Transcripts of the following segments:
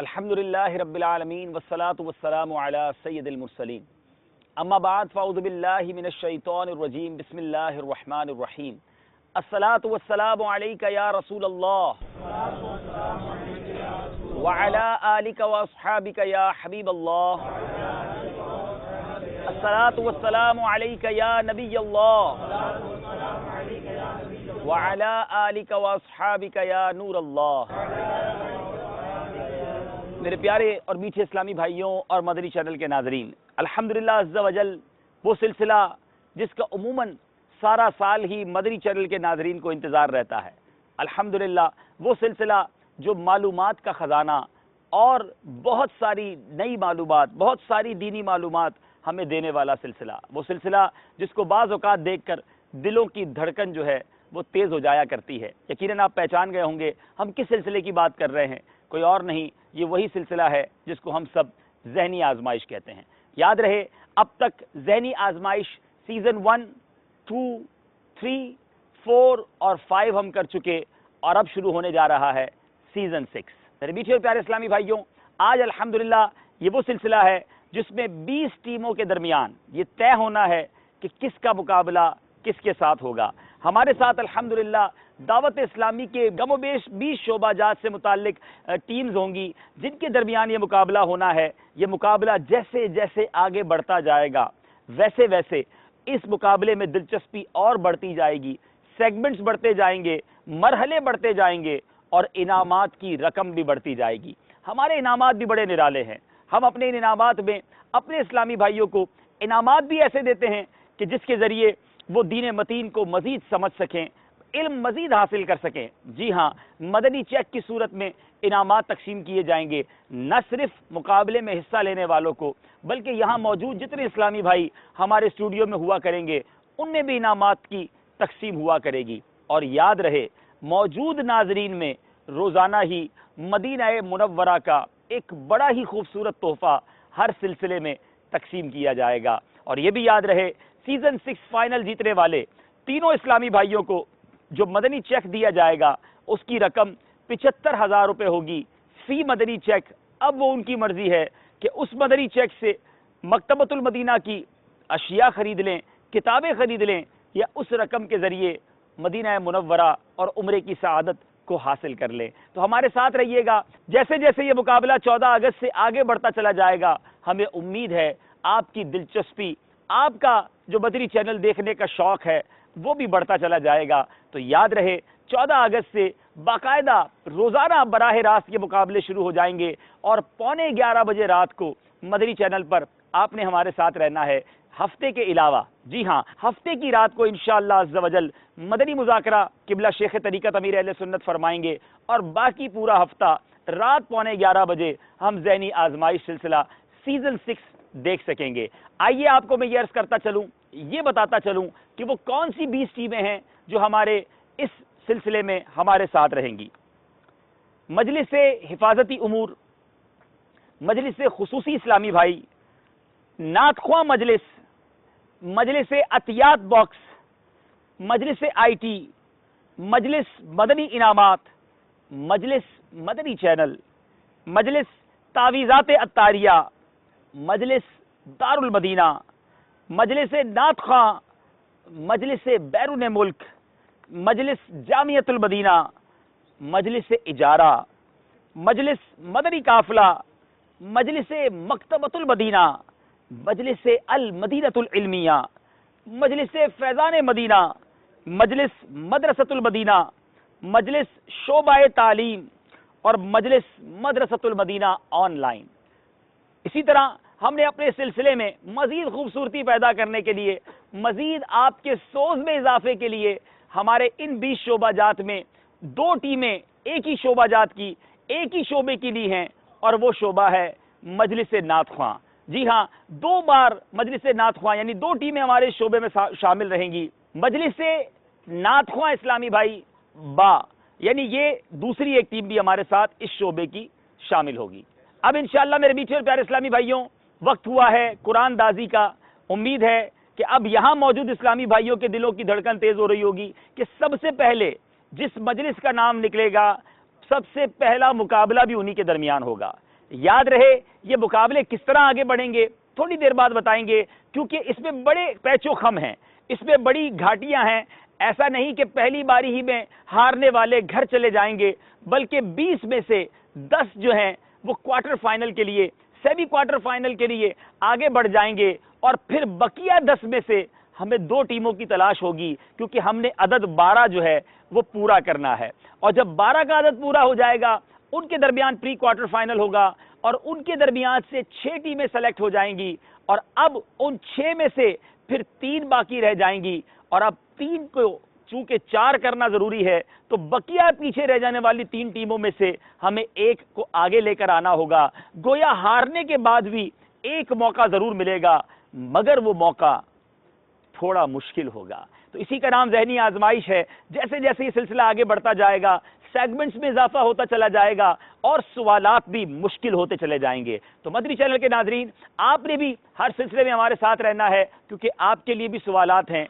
الحمدللہ رب العالمین والصلاة والسلام علی سید المرسلین اما بعد فاعوذ باللہ من الشیطان الرجیم بسم اللہ الرحمن الرحیم الصلاة والسلام علیک یا رسول اللہ وعلی آلک واصحابک یا حبیب اللہ الصلاة والسلام علیک یا نبی اللہ وعلی آلک واصحابک یا نور اللہ۔ میرے پیارے اور میٹھے اسلامی بھائیوں اور مدنی چینل کے ناظرین، الحمدللہ عز و جل وہ سلسلہ جس کا عموماً سارا سال ہی مدنی چینل کے ناظرین کو انتظار رہتا ہے، الحمدللہ وہ سلسلہ جو معلومات کا خزانہ اور بہت ساری نئی معلومات، بہت ساری دینی معلومات ہمیں دینے والا سلسلہ، وہ سلسلہ جس کو بعض اوقات دیکھ کر دلوں کی دھڑکن جو ہے وہ تیز ہو جایا کرتی ہے۔ یقیناً آپ پہچان گئے ہوں گے ہم کس سلسلے کی بات کر رہے ہیں، کوئی اور نہیں، یہ وہی سلسلہ ہے جس کو ہم سب ذہنی آزمائش کہتے ہیں۔ یاد رہے اب تک ذہنی آزمائش سیزن 1، 2، 3، 4 اور 5 ہم کر چکے، اور اب شروع ہونے جا رہا ہے سیزن 6۔ میرے میٹھے اور پیارے اسلامی بھائیوں، آج الحمدللہ یہ وہ سلسلہ ہے جس میں 20 ٹیموں کے درمیان یہ طے ہونا ہے کہ کس کا مقابلہ کس کے ساتھ ہوگا۔ ہمارے ساتھ الحمدللہ دعوت اسلامی کے کم و بیش 20 شعبہ جات سے متعلق ٹیمز ہوں گی جن کے درمیان یہ مقابلہ ہونا ہے۔ یہ مقابلہ جیسے جیسے آگے بڑھتا جائے گا ویسے ویسے اس مقابلے میں دلچسپی اور بڑھتی جائے گی، سیگمنٹس بڑھتے جائیں گے، مرحلے بڑھتے جائیں گے، اور انعامات کی رقم بھی بڑھتی جائے گی۔ ہمارے انعامات بھی بڑے نرالے ہیں۔ ہم اپنے ان انعامات میں اپنے اسلامی بھائیوں کو انعامات بھی ایسے دیتے ہیں کہ جس کے ذریعے وہ دین متین کو مزید سمجھ سکیں، علم مزید حاصل کر سکیں۔ جی ہاں، مدنی چیک کی صورت میں انعامات تقسیم کیے جائیں گے، نہ صرف مقابلے میں حصہ لینے والوں کو بلکہ یہاں موجود جتنے اسلامی بھائی ہمارے اسٹوڈیو میں ہوا کریں گے ان میں بھی انعامات کی تقسیم ہوا کرے گی۔ اور یاد رہے موجود ناظرین میں روزانہ ہی مدینہ منورہ کا ایک بڑا ہی خوبصورت تحفہ ہر سلسلے میں تقسیم کیا جائے گا۔ اور یہ بھی یاد رہے سیزن 6 فائنل جیتنے والے تینوں اسلامی بھائیوں کو جو مدنی چیک دیا جائے گا اس کی رقم 75,000 روپے ہوگی فی مدنی چیک۔ اب وہ ان کی مرضی ہے کہ اس مدنی چیک سے مکتبۃ المدینہ کی اشیاء خرید لیں، کتابیں خرید لیں، یا اس رقم کے ذریعے مدینہ منورہ اور عمرے کی سعادت کو حاصل کر لیں۔ تو ہمارے ساتھ رہیے گا، جیسے جیسے یہ مقابلہ 14 اگست سے آگے بڑھتا چلا جائے گا ہمیں امید ہے آپ کی دلچسپی، آپ کا جو مدنی چینل دیکھنے کا شوق ہے وہ بھی بڑھتا چلا جائے گا۔ تو یاد رہے 14 اگست سے باقاعدہ روزانہ براہ راست یہ مقابلے شروع ہو جائیں گے، اور 11:15 بجے رات کو مدنی چینل پر آپ نے ہمارے ساتھ رہنا ہے۔ ہفتے کے علاوہ، جی ہاں، ہفتے کی رات کو انشاءاللہ عز و جل مدنی مذاکرہ قبلہ شیخ طریقت امیر اہل سنت فرمائیں گے، اور باقی پورا ہفتہ رات 11:15 بجے ہم ذہنی آزمائش سلسلہ سیزن 6 دیکھ سکیں گے۔ آئیے آپ کو میں یہ عرض کرتا چلوں، یہ بتاتا چلوں کہ وہ کون سی 20 ٹیمیں ہیں جو ہمارے اس سلسلے میں ہمارے ساتھ رہیں گی۔ مجلس حفاظتی امور، مجلس خصوصی اسلامی بھائی، نعت خواں مجلس، مجلس عطیات باکس، مجلس آئی ٹی، مجلس مدنی انعامات، مجلس مدنی چینل، مجلس تعویذات عطاریہ، مجلس دار المدینہ، مجلس نعت خواں، مجلس بیرون ملک، مجلس جامعۃ المدینہ، مجلس اجارہ، مجلس مدنی قافلہ، مجلس مکتبۃ المدینہ، مجلس المدینۃ العلمیہ، مجلس فیضان مدینہ، مجلس مدرسۃ المدینہ، مجلس شعبہ تعلیم، اور مجلس مدرسۃ المدینہ آن لائن۔ اسی طرح ہم نے اپنے سلسلے میں مزید خوبصورتی پیدا کرنے کے لیے، مزید آپ کے سوز میں اضافے کے لیے ہمارے ان 20 شعبہ جات میں 2 ٹیمیں ایک ہی شعبہ جات کی ایک ہی شعبے کی لی ہیں، اور وہ شعبہ ہے مجلس نعت خواں۔ جی ہاں، 2 بار مجلس نعت خواں، یعنی 2 ٹیمیں ہمارے شعبے میں شامل رہیں گی۔ مجلس نعت خواں اسلامی بھائی با، یعنی یہ دوسری ایک ٹیم بھی ہمارے ساتھ اس شعبے کی شامل ہوگی۔ اب انشاءاللہ میرے میٹھے اور پیارے اسلامی بھائیوں، وقت ہوا ہے قرآن دازی کا۔ امید ہے کہ اب یہاں موجود اسلامی بھائیوں کے دلوں کی دھڑکن تیز ہو رہی ہوگی کہ سب سے پہلے جس مجلس کا نام نکلے گا سب سے پہلا مقابلہ بھی انہی کے درمیان ہوگا۔ یاد رہے یہ مقابلے کس طرح آگے بڑھیں گے تھوڑی دیر بعد بتائیں گے، کیونکہ اس میں بڑے پیچ و خم ہیں، اس میں بڑی گھاٹیاں ہیں. ایسا نہیں کہ پہلی باری ہی میں ہارنے والے گھر چلے جائیں گے، بلکہ 20 میں سے 10 جو ہیں وہ کوارٹر فائنل کے لیے، سیمی کوارٹر فائنل کے لیے آگے بڑھ جائیں گے، اور پھر بقیہ 10 میں سے ہمیں 2 ٹیموں کی تلاش ہوگی، کیونکہ ہم نے عدد 12 جو ہے وہ پورا کرنا ہے. اور جب 12 کا عدد پورا ہو جائے گا ان کے درمیان پری کوارٹر فائنل ہوگا، اور ان کے درمیان سے 6 ٹیمیں سلیکٹ ہو جائیں گی، اور اب ان 6 میں سے پھر 3 باقی رہ جائیں گی، اور اب 3 کو چونکہ 4 کرنا ضروری ہے تو بقیہ پیچھے رہ جانے والی 3 ٹیموں میں سے ہمیں ایک کو آگے لے کر آنا ہوگا. گویا ہارنے کے بعد بھی ایک موقع ضرور ملے گا، مگر وہ موقع تھوڑا مشکل ہوگا. تو اسی کا نام ذہنی آزمائش ہے. جیسے جیسے یہ سلسلہ آگے بڑھتا جائے گا سیگمنٹس میں اضافہ ہوتا چلا جائے گا اور سوالات بھی مشکل ہوتے چلے جائیں گے. تو مدنی چینل کے ناظرین آپ نے بھی ہر سلسلے میں ہمارے ساتھ رہنا ہے، کیونکہ آپ کے لیے بھی سوالات ہیں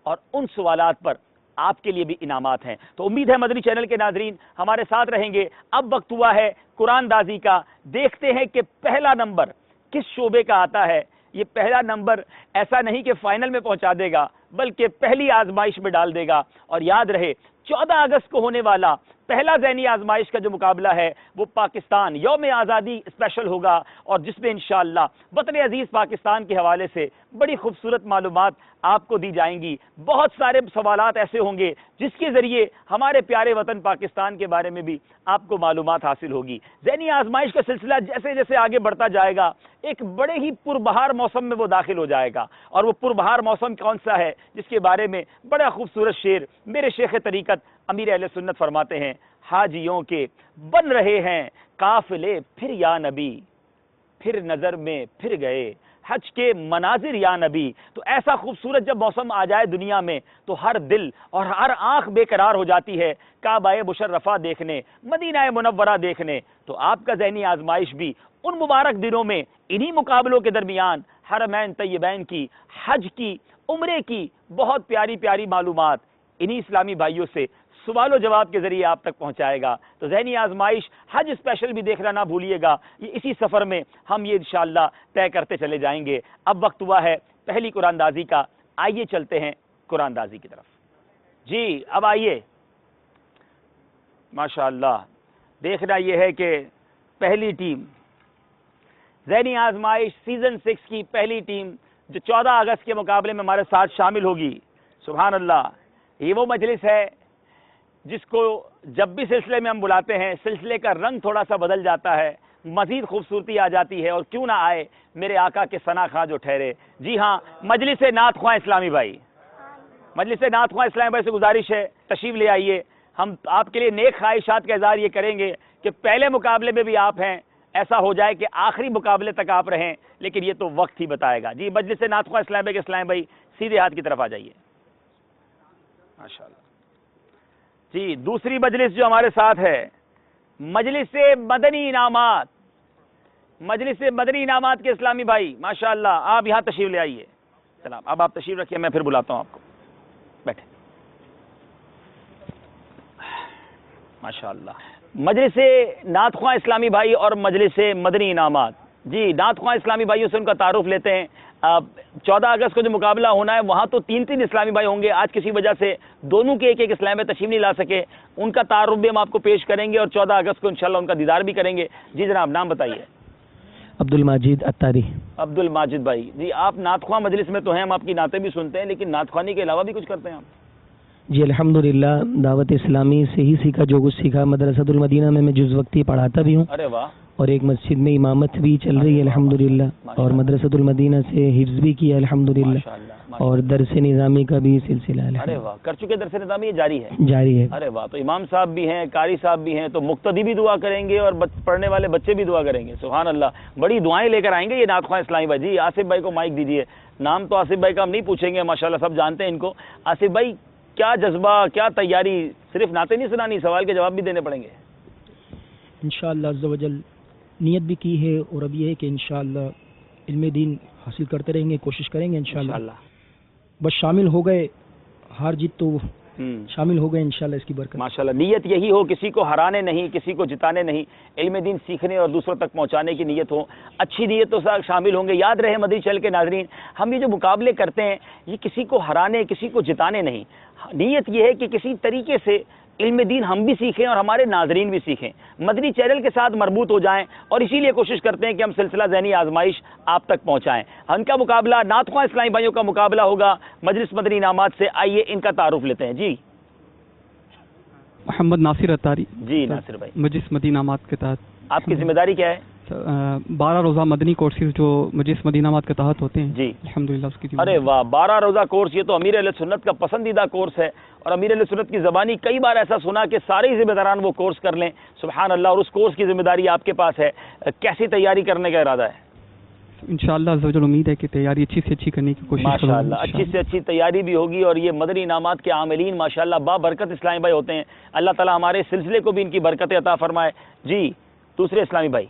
اور ان سوالات پر آپ کے لیے بھی انعامات ہیں. تو امید ہے مدنی چینل کے ناظرین ہمارے ساتھ رہیں گے. اب وقت ہوا ہے قرآن دازی کا. دیکھتے ہیں کہ پہلا نمبر کس شعبے کا آتا ہے. یہ پہلا نمبر ایسا نہیں کہ فائنل میں پہنچا دے گا، بلکہ پہلی آزمائش میں ڈال دے گا. اور یاد رہے 14 اگست کو ہونے والا پہلا ذہنی آزمائش کا جو مقابلہ ہے وہ پاکستان یوم آزادی اسپیشل ہوگا، اور جس میں انشاءاللہ وطن عزیز پاکستان کے حوالے سے بڑی خوبصورت معلومات آپ کو دی جائیں گی. بہت سارے سوالات ایسے ہوں گے جس کے ذریعے ہمارے پیارے وطن پاکستان کے بارے میں بھی آپ کو معلومات حاصل ہوگی. ذہنی آزمائش کا سلسلہ جیسے جیسے آگے بڑھتا جائے گا ایک بڑے ہی پربہار موسم میں وہ داخل ہو جائے گا. اور وہ پربہار موسم کون سا ہے جس کے بارے میں بڑا خوبصورت شعر میرے شیخ طریقت امیر اہل سنت فرماتے ہیں: حاجیوں کے بن رہے ہیں قافلے پھر یا نبی، پھر نظر میں پھر گئے حج کے مناظر یا نبی. تو ایسا خوبصورت جب موسم آ جائے دنیا میں تو ہر دل اور ہر آنکھ بے قرار ہو جاتی ہے کعبہ مشرفہ دیکھنے، مدینہ منورہ دیکھنے. تو آپ کا ذہنی آزمائش بھی ان مبارک دنوں میں انہی مقابلوں کے درمیان حرمین طیبین کی، حج کی، عمرے کی بہت پیاری پیاری معلومات انہی اسلامی بھائیوں سے سوال و جواب کے ذریعے آپ تک پہنچائے گا. تو ذہنی آزمائش حج اسپیشل بھی دیکھنا نہ بھولیے گا. یہ اسی سفر میں ہم یہ انشاءاللہ طے کرتے چلے جائیں گے. اب وقت ہوا ہے پہلی قرآن دازی کا. آئیے چلتے ہیں قرآن دازی کی طرف. جی اب آئیے. ماشاءاللہ دیکھنا یہ ہے کہ پہلی ٹیم ذہنی آزمائش سیزن 6 کی پہلی ٹیم جو 14 اگست کے مقابلے میں ہمارے ساتھ شامل ہوگی. سبحان اللہ. یہ وہ مجلس ہے جس کو جب بھی سلسلے میں ہم بلاتے ہیں سلسلے کا رنگ تھوڑا سا بدل جاتا ہے، مزید خوبصورتی آ جاتی ہے. اور کیوں نہ آئے میرے آقا کے ثنا خواں جو ٹھہرے. جی ہاں، مجلس نعت خواں اسلامی بھائی، مجلس نعت خواں اسلامی بھائی سے گزارش ہے تشریف لے آئیے. ہم آپ کے لیے نیک خواہشات کا اظہار یہ کریں گے کہ پہلے مقابلے میں بھی آپ ہیں، ایسا ہو جائے کہ آخری مقابلے تک آپ رہیں، لیکن یہ تو وقت ہی بتائے گا. جی مجلس نعت خواں اسلامی بھائی کے اسلامی بھائی سیدھے ہاتھ کی طرف آ جائیے. ماشاءاللہ. جی دوسری مجلس جو ہمارے ساتھ ہے مجلس مدنی انعامات، مجلس مدنی انعامات کے اسلامی بھائی ماشاءاللہ آپ یہاں تشریف لے آئیے. سلام. اب آپ تشریف رکھیے، میں پھر بلاتا ہوں آپ کو. بیٹھے. ماشاءاللہ. مجلس نعت خواں اسلامی بھائی اور مجلس مدنی انعامات. جی نعت خواں اسلامی بھائیوں سے ان کا تعارف لیتے ہیں. 14 اگست کو جو مقابلہ ہونا ہے وہاں تو 3 اسلامی بھائی ہوں گے. آج کسی وجہ سے دونوں کے ایک اسلامی بھائی تشریف نہیں لا سکے، ان کا تعارف بھی ہم آپ کو پیش کریں گے اور 14 اگست کو انشاءاللہ ان کا دیدار بھی کریں گے. جی جناب نام بتائیے. عبد الماجد اتاری. عبد الماجد بھائی. جی آپ نعت خواں مجلس میں تو ہیں، ہم آپ کی نعتیں بھی سنتے ہیں، لیکن نعت خوانی کے علاوہ بھی کچھ کرتے ہیں آپ؟ جی الحمدللہ دعوت اسلامی سے ہی سیکھا، جو کچھ سیکھا. مدرسۃ المدینہ میں جز وقتی پڑھاتا بھی ہوں. ارے واہ. اور ایک مسجد میں امامت بھی چل رہی ہے الحمدللہ. اور مدرسۃ المدینہ سے حفظ بھی کیا الحمدللہ. اور درس نظامی کا بھی سلسلہ ہے. ارے واہ. کر چکے درس نظامی؟ یہ جاری ہے؟ جاری ہے. ارے واہ. تو امام صاحب بھی ہیں، قاری صاحب بھی ہیں، تو مقتدی بھی دعا کریں گے اور پڑھنے والے بچے بھی دعا کریں گے. سبحان اللہ. بڑی دعائیں لے کر آئیں گے یہ نعت خواں اسلامی بھائی. جی آصف بھائی کو مائک دیجیے. نام تو آصف بھائی کا ہم نہیں پوچھیں گے، ماشاءاللہ سب جانتے ہیں ان کو. آصف بھائی کیا جذبہ، کیا تیاری؟ صرف نعتیں نہیں سنانی، سوال کے جواب بھی دینے پڑیں گے انشاءاللہ عز و جل. نیت بھی کی ہے اور اب یہ ہے کہ انشاءاللہ علم دین حاصل کرتے رہیں گے، کوشش کریں گے انشاءاللہ. بس شامل ہو گئے، ہار جیت تو شامل ہو گئے انشاءاللہ اس کی برکت. ماشاءاللہ نیت یہی ہو، کسی کو ہرانے نہیں، کسی کو جتانے نہیں، علم دین سیکھنے اور دوسروں تک پہنچانے کی نیت ہو. اچھی نیت تو ساتھ شامل ہوں گے. یاد رہے مدنی چینل کے ناظرین، ہم یہ جو مقابلے کرتے ہیں یہ کسی کو ہرانے کسی کو جتانے نہیں. نیت یہ ہے کہ کسی طریقے سے علم دین ہم بھی سیکھیں اور ہمارے ناظرین بھی سیکھیں، مدنی چینل کے ساتھ مربوط ہو جائیں، اور اسی لیے کوشش کرتے ہیں کہ ہم سلسلہ ذہنی آزمائش آپ تک پہنچائیں. ان کا مقابلہ نعت خواں اسلامی بھائیوں کا مقابلہ ہوگا مجلس مدنی انعامات سے. آئیے ان کا تعارف لیتے ہیں. جی محمد ناصر اتاری. جی ناصر بھائی، مجلس مدنی انعامات کے تحت آپ کی ذمہ داری کیا ہے؟ 12 روزہ مدنی کورسز جو مجلس مدنی انعامات کے تحت ہوتے ہیں. جی الحمدللہ اس کی ارے واہ، 12 روزہ کورس، یہ تو امیر اہل سنت کا پسندیدہ کورس ہے، اور امیر اہل سنت کی زبانی کئی بار ایسا سنا کہ سارے ہی ذمہ داران وہ کورس کر لیں. سبحان اللہ. اور اس کورس کی ذمہ داری آپ کے پاس ہے، کیسی تیاری کرنے کا ارادہ ہے؟ انشاءاللہ عز و جل امید ہے کہ تیاری اچھی سے اچھی کرنے کی کوشش کروں گا. ماشاءاللہ اچھی سے اچھی تیاری بھی ہوگی. اور یہ مدنی انعامات کے عاملین ماشاءاللہ بابرکت اسلامی بھائی ہوتے ہیں. اللہ تعالیٰ ہمارے سلسلے کو بھی ان کی برکت عطا فرمائے. جی دوسرے اسلامی بھائی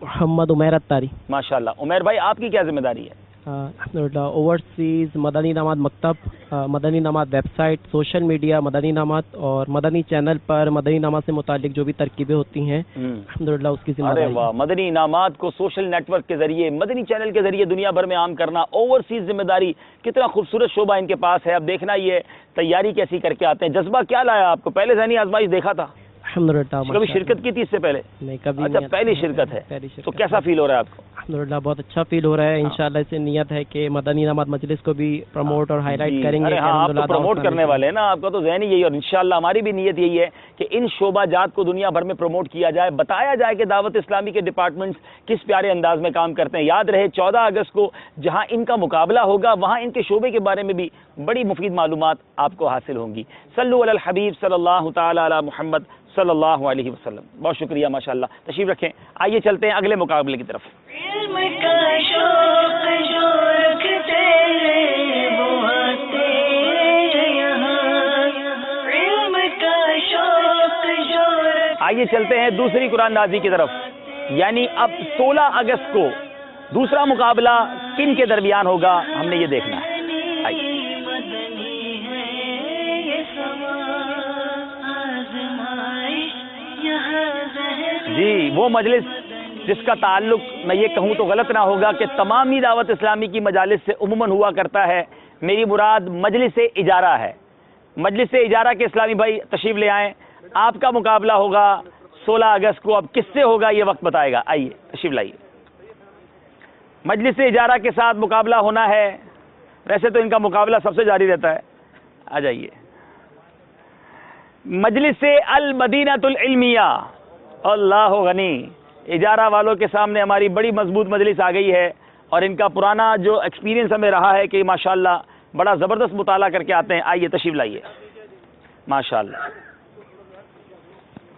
محمد عمیر اتاری. ماشاءاللہ. عمیر بھائی آپ کی کیا ذمہ داری ہے؟ الحمدللہ اوورسیز مدنی انعامات مکتب، مدنی انعامات ویب سائٹ، سوشل میڈیا مدنی انعامات، اور مدنی چینل پر مدنی انعامات سے متعلق جو بھی ترکیبیں ہوتی ہیں الحمدللہ اس کی ذمہ ارے داری. واہ، مدنی انعامات کو سوشل نیٹ ورک کے ذریعے مدنی چینل کے ذریعے دنیا بھر میں عام کرنا، اوورسیز ذمہ داری، کتنا خوبصورت شعبہ ان کے پاس ہے. اب دیکھنا یہ تیاری کیسی کر کے آتے ہیں. جذبہ کیا لایا آپ کو؟ پہلے ذہنی آزمائش دیکھا تھا؟ الحمدللہ. کبھی شرکت کی تھی اس سے پہلے؟ نہیں کبھی. اچھا پہلی شرکت ہے، تو کیسا فیل ہو رہا ہے آپ کو؟ الحمدللہ بہت اچھا فیل ہو رہا ہے. انشاءاللہ اس سے نیت ہے کہ مدنی انعامات مجلس کو بھی پروموٹ اور ہائی لائٹ کریں گے. ارے ہاں، آپ تو پروموٹ کرنے والے ہیں نا، آپ کا تو ذہن ہی یہی، اور انشاءاللہ ہماری بھی نیت یہی ہے کہ ان شعبہ جات کو دنیا بھر میں پروموٹ کیا جائے، بتایا جائے کہ دعوت اسلامی کے ڈپارٹمنٹس کس پیارے انداز میں کام کرتے ہیں. یاد رہے 14 اگست کو جہاں ان کا مقابلہ ہوگا وہاں ان کے شعبے کے بارے میں بھی بڑی مفید معلومات آپ کو حاصل ہوں گی. صلو علی الحبیب صلی اللہ تعالی علی محمد صلی اللہ علیہ وسلم. بہت شکریہ، ماشاءاللہ. تشریف رکھیں. آئیے چلتے ہیں اگلے مقابلے کی طرف. علم کا شوق جو رکھتے ہیں وہ آتے ہیں یہاں، علم کا شوق جو رکھتے. آئیے چلتے ہیں دوسری قرآن نازی کی طرف. یعنی اب 16 اگست کو دوسرا مقابلہ کن کے درمیان ہوگا ہم نے یہ دیکھنا ہے. آئیے. مدنی ہے یہ سما آزمائش یہاں ذہن. جی وہ مجلس جس کا تعلق میں یہ کہوں تو غلط نہ ہوگا کہ تمامی دعوت اسلامی کی مجالس سے عموماً ہوا کرتا ہے. میری مراد مجلس اجارہ ہے. مجلس اجارہ کے اسلامی بھائی تشریف لے آئیں. آپ کا مقابلہ ہوگا 16 اگست کو. اب کس سے ہوگا یہ وقت بتائے گا. آئیے تشریف لائیے. مجلس اجارہ کے ساتھ مقابلہ ہونا ہے. ویسے تو ان کا مقابلہ سب سے جاری رہتا ہے. آ جائیے. مجلس المدینۃ العلمیہ. اللہ غنی. اجارہ والوں کے سامنے ہماری بڑی مضبوط مجلس آ گئی ہے، اور ان کا پرانا جو ایکسپیرینس ہمیں رہا ہے کہ ماشاءاللہ بڑا زبردست مطالعہ کر کے آتے ہیں. آئیے تشریف لائیے. ماشاءاللہ.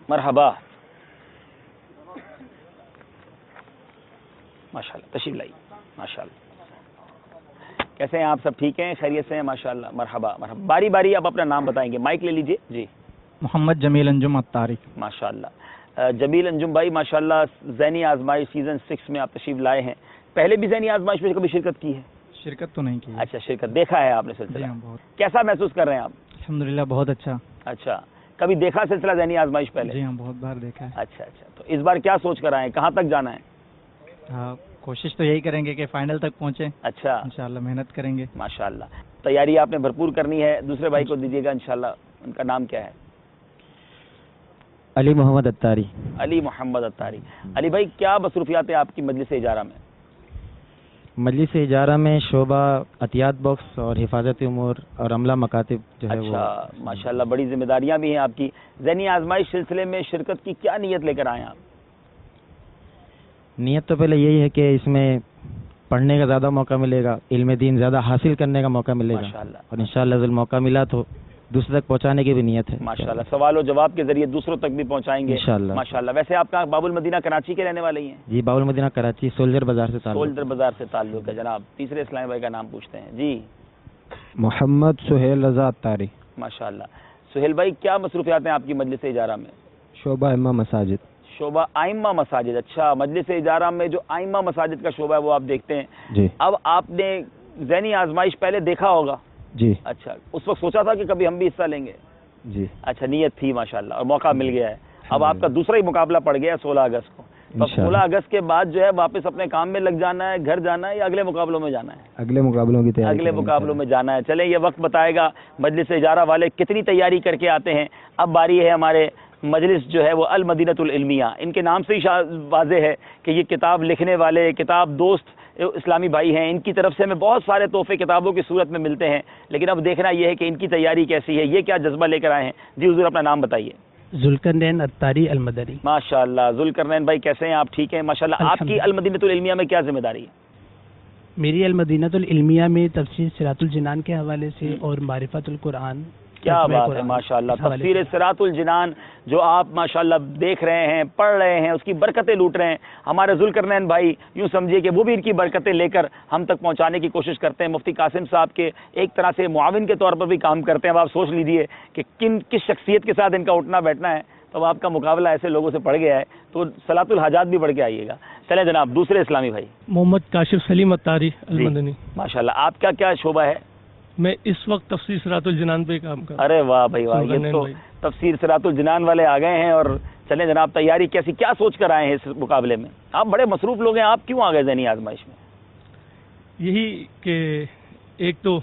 مرحبا. ماشاءاللہ تشریف لائیے. ماشاءاللہ. کیسے ہیں آپ؟ سب ٹھیک ہیں؟ خیریت سے ہیں؟ ماشاءاللہ. مرحبا مرحبا. باری باری آپ اپنا نام بتائیں گے. مائک لے لیجئے. جی محمد جمیل انجم اتاری. ماشاءاللہ. جمیل انجم بھائی ماشاءاللہ ذہنی آزمائش سیزن 6 میں آپ تشریف لائے ہیں. پہلے بھی ذہنی آزمائش میں کبھی شرکت کی ہے؟ شرکت تو نہیں کی. اچھا شرکت دیکھا ہے آپ نے سلسلہ. بہت. کیسا محسوس کر رہے ہیں آپ؟ الحمدللہ بہت اچھا. اچھا کبھی دیکھا سلسلہ ذہنی آزمائش پہلے؟ جی ہاں بہت بار دیکھا ہے. اچھا اچھا. تو اس بار کیا سوچ کر آئے ہیں؟ کہاں تک جانا ہے؟ ہاں کوشش تو یہی کریں گے کہ فائنل تک پہنچیں. اچھا انشاءاللہ محنت کریں گے. ماشاءاللہ. تیاری آپ نے بھرپور کرنی ہے. دوسرے بھائی کو دیجیے گا انشاءاللہ. ان کا نام کیا ہے؟ علی محمد اتاری. علی محمد اتاری. علی بھائی کیا مصروفیات ہیں آپ کی مجلس اجارہ میں؟ مجلس اجارہ میں شعبہ عطیات باکس اور حفاظتی امور اور عملہ مکاتب جو ہے وہ. اچھا ماشاءاللہ بڑی ذمہ داریاں بھی ہیں آپ کی. ذہنی آزمائش سلسلے میں شرکت کی کیا نیت لے کر آئے ہیں آپ؟ نیت تو پہلے یہی ہے کہ اس میں پڑھنے کا زیادہ موقع ملے گا، علم دین زیادہ حاصل کرنے کا موقع ملے گا، ماشاءاللہ. اور انشاءاللہ اگر موقع ملا تو دوسرے تک پہنچانے کی بھی نیت ہے ماشاءاللہ. سوال و جواب کے ذریعے دوسروں تک بھی پہنچائیں گے انشاءاللہ. ماشاءاللہ. ویسے آپ کا باب المدینہ کراچی کے رہنے والے ہی ہیں؟ جی باب المدینہ کراچی سولجر بازار سے تعلق. سولجر بازار سے تعلق ہے. جناب تیسرے اسلامی بھائی کا نام پوچھتے ہیں. جی محمد سہیل رضا اتاری. ماشاءاللہ. سہیل بھائی کیا مصروفیات ہیں آپ کی مجلس اجارہ میں؟ شعبہ امام مساجد. شعبہ آئمہ مساجد. اچھا مجلس اجارہ میں جو آئمہ مساجد کا شعبہ ہے وہ آپ دیکھتے ہیں. جی اب آپ نے ذہنی آزمائش پہلے دیکھا ہوگا؟ جی اچھا، اس وقت سوچا تھا کہ کبھی ہم بھی حصہ لیں گے؟ جی اچھا، نیت تھی ماشاءاللہ، اور موقع مل گیا ہے. اب آپ کا دوسرا ہی مقابلہ پڑ گیا ہے 16 اگست کو. تو 16 اگست کے بعد جو ہے واپس اپنے کام میں لگ جانا ہے، گھر جانا ہے، یا اگلے مقابلوں میں جانا ہے؟ اگلے مقابلوں کی تیاری اگلے مقابلوں میں جانا ہے. چلیں، یہ وقت بتائے گا مجلس اجارہ والے کتنی تیاری کر کے آتے ہیں. اب باری ہے ہمارے مجلس جو ہے وہ المدینۃ العلمیہ، ان کے نام سے ہی واضح ہے کہ یہ کتاب لکھنے والے، کتاب دوست اسلامی بھائی ہیں. ان کی طرف سے ہمیں بہت سارے تحفے کتابوں کی صورت میں ملتے ہیں، لیکن اب دیکھنا یہ ہے کہ ان کی تیاری کیسی ہے، یہ کیا جذبہ لے کر آئے ہیں. جی حضور، اپنا نام بتائیے. ذوالقرنین اتاری المدنی. ماشاءاللہ، ذوالقرنین بھائی کیسے ہیں آپ؟ ٹھیک ہیں ماشاءاللہ. آپ کی المدینۃ العلمیہ میں کیا ذمہ داری ہے؟ میری المدینۃ العلمیہ میں تفسیر صراط الجنان کے حوالے سے اور معرفت القرآن. کیا بات ہے ماشاءاللہ. تفسیر صراط الجنان جو آپ ماشاءاللہ دیکھ رہے ہیں، پڑھ رہے ہیں، اس کی برکتیں لوٹ رہے ہیں. ہمارے ذوالقرنین بھائی یوں سمجھیے کہ وہ بھی ان کی برکتیں لے کر ہم تک پہنچانے کی کوشش کرتے ہیں. مفتی قاسم صاحب کے ایک طرح سے معاون کے طور پر بھی کام کرتے ہیں. اب آپ سوچ لیجئے کہ کس شخصیت کے ساتھ ان کا اٹھنا بیٹھنا ہے. تو آپ کا مقابلہ ایسے لوگوں سے پڑ گیا ہے تو صلاۃ الحاجات بھی پڑھ کے آئیے گا. چلیں جناب، دوسرے اسلامی بھائی. محمد کاشف سلیم اتاری المدنی. ماشاءاللہ، آپ کا کیا شعبہ ہے؟ میں اس وقت تفسیر صراط الجنان پہ کام کر رہا ہوں. ارے واہ بھائی واہ، یہ تو تفسیر صراط الجنان والے آ گئے ہیں. اور چلیں جناب، تیاری کیسی، کیا سوچ کر آئے ہیں اس مقابلے میں؟ آپ بڑے مصروف لوگ ہیں، آپ کیوں آ گئے ذہنی آزمائش میں؟ یہی کہ ایک تو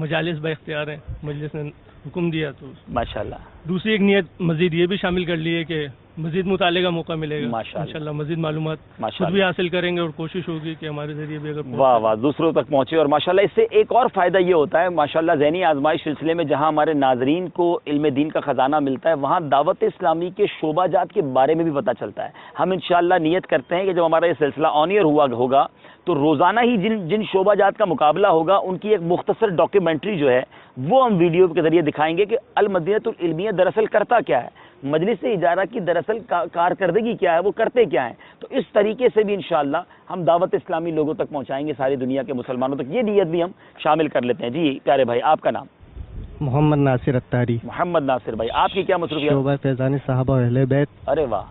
مجالس با اختیار ہیں، مجلس نے حکم دیا، تو ماشاءاللہ. دوسری ایک نیت مزید یہ بھی شامل کر لی ہے کہ مزید مطالعے کا موقع ملے گا ماشاءاللہ. انشاءاللہ. مزید معلومات خود ماشاءاللہ. بھی حاصل کریں گے اور کوشش ہوگی کہ ہمارے ذریعے بھی اگر واہ واہ، دوسروں تک پہنچے. اور ماشاءاللہ اس سے ایک اور فائدہ یہ ہوتا ہے ماشاءاللہ ذہنی آزمائش سلسلے میں جہاں ہمارے ناظرین کو علم دین کا خزانہ ملتا ہے، وہاں دعوت اسلامی کے شعبہ جات کے بارے میں بھی پتہ چلتا ہے. ہم انشاءاللہ نیت کرتے ہیں کہ جب ہمارا یہ سلسلہ آن ایئر ہوگا تو روزانہ ہی جن شعبہ جات کا مقابلہ ہوگا ان کی ایک مختصر ڈاکیومنٹری جو ہے وہ ہم ویڈیو کے ذریعے دکھائیں گے کہ المدینۃ العلمیہ دراصل کرتا کیا ہے، مجلس اجارہ کی دراصل کارکردگی کیا ہے، وہ کرتے کیا ہیں. تو اس طریقے سے بھی انشاءاللہ ہم دعوت اسلامی لوگوں تک پہنچائیں گے، ساری دنیا کے مسلمانوں تک. یہ نیت بھی ہم شامل کر لیتے ہیں. جی پیارے بھائی، آپ کا نام؟ محمد ناصر اتاری. محمد ناصر بھائی، آپ کی کیا مصروفیت؟ شعبہ فیضان صحابہ اور اہل بیت. ارے واہ،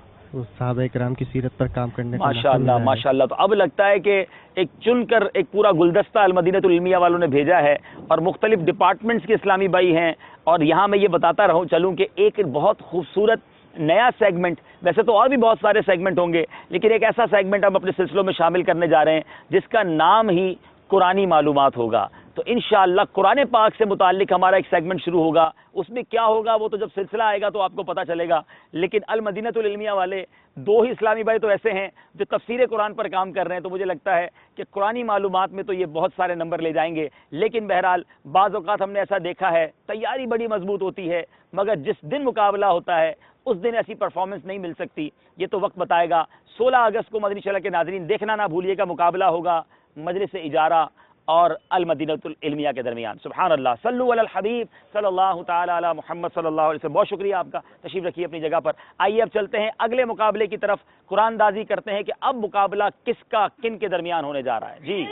صحابہ کرام کی سیرت پر کام کرنے کا ماشاءاللہ ماشاءاللہ. تو اب لگتا ہے کہ ایک چن کر ایک پورا گلدستہ المدینۃ العلمیہ والوں نے بھیجا ہے، اور مختلف ڈپارٹمنٹس کے اسلامی بھائی ہیں. اور یہاں میں یہ بتاتا چلوں کہ ایک بہت خوبصورت نیا سیگمنٹ، ویسے تو اور بھی بہت سارے سیگمنٹ ہوں گے، لیکن ایک ایسا سیگمنٹ ہم اپنے سلسلوں میں شامل کرنے جا رہے ہیں جس کا نام ہی قرآنی معلومات ہوگا. تو انشاءاللہ قرآن پاک سے متعلق ہمارا ایک سیگمنٹ شروع ہوگا. اس میں کیا ہوگا وہ تو جب سلسلہ آئے گا تو آپ کو پتہ چلے گا. لیکن المدینۃ العلمیہ والے دو ہی اسلامی بھائی تو ایسے ہیں جو تفسیر قرآن پر کام کر رہے ہیں، تو مجھے لگتا ہے کہ قرآنی معلومات میں تو یہ بہت سارے نمبر لے جائیں گے. لیکن بہرحال بعض اوقات ہم نے ایسا دیکھا ہے تیاری بڑی مضبوط ہوتی ہے، مگر جس دن مقابلہ ہوتا ہے اس دن ایسی پرفارمنس نہیں مل سکتی. یہ تو وقت بتائے گا. 16 اگست کو مدنی چینل کے ناظرین دیکھنا نہ بھولیے گا، مقابلہ ہوگا مجلس اجارہ اور المدینۃ العلمیہ کے درمیان. سبحان اللہ، صلو علی الحبیب صلی اللہ تعالی علی محمد صلی اللہ علیہ وسلم. بہت شکریہ آپ کا، تشریف رکھیے اپنی جگہ پر. آئیے اب چلتے ہیں اگلے مقابلے کی طرف، قرآن دازی کرتے ہیں کہ اب مقابلہ کس کا کن کے درمیان ہونے جا رہا ہے. جی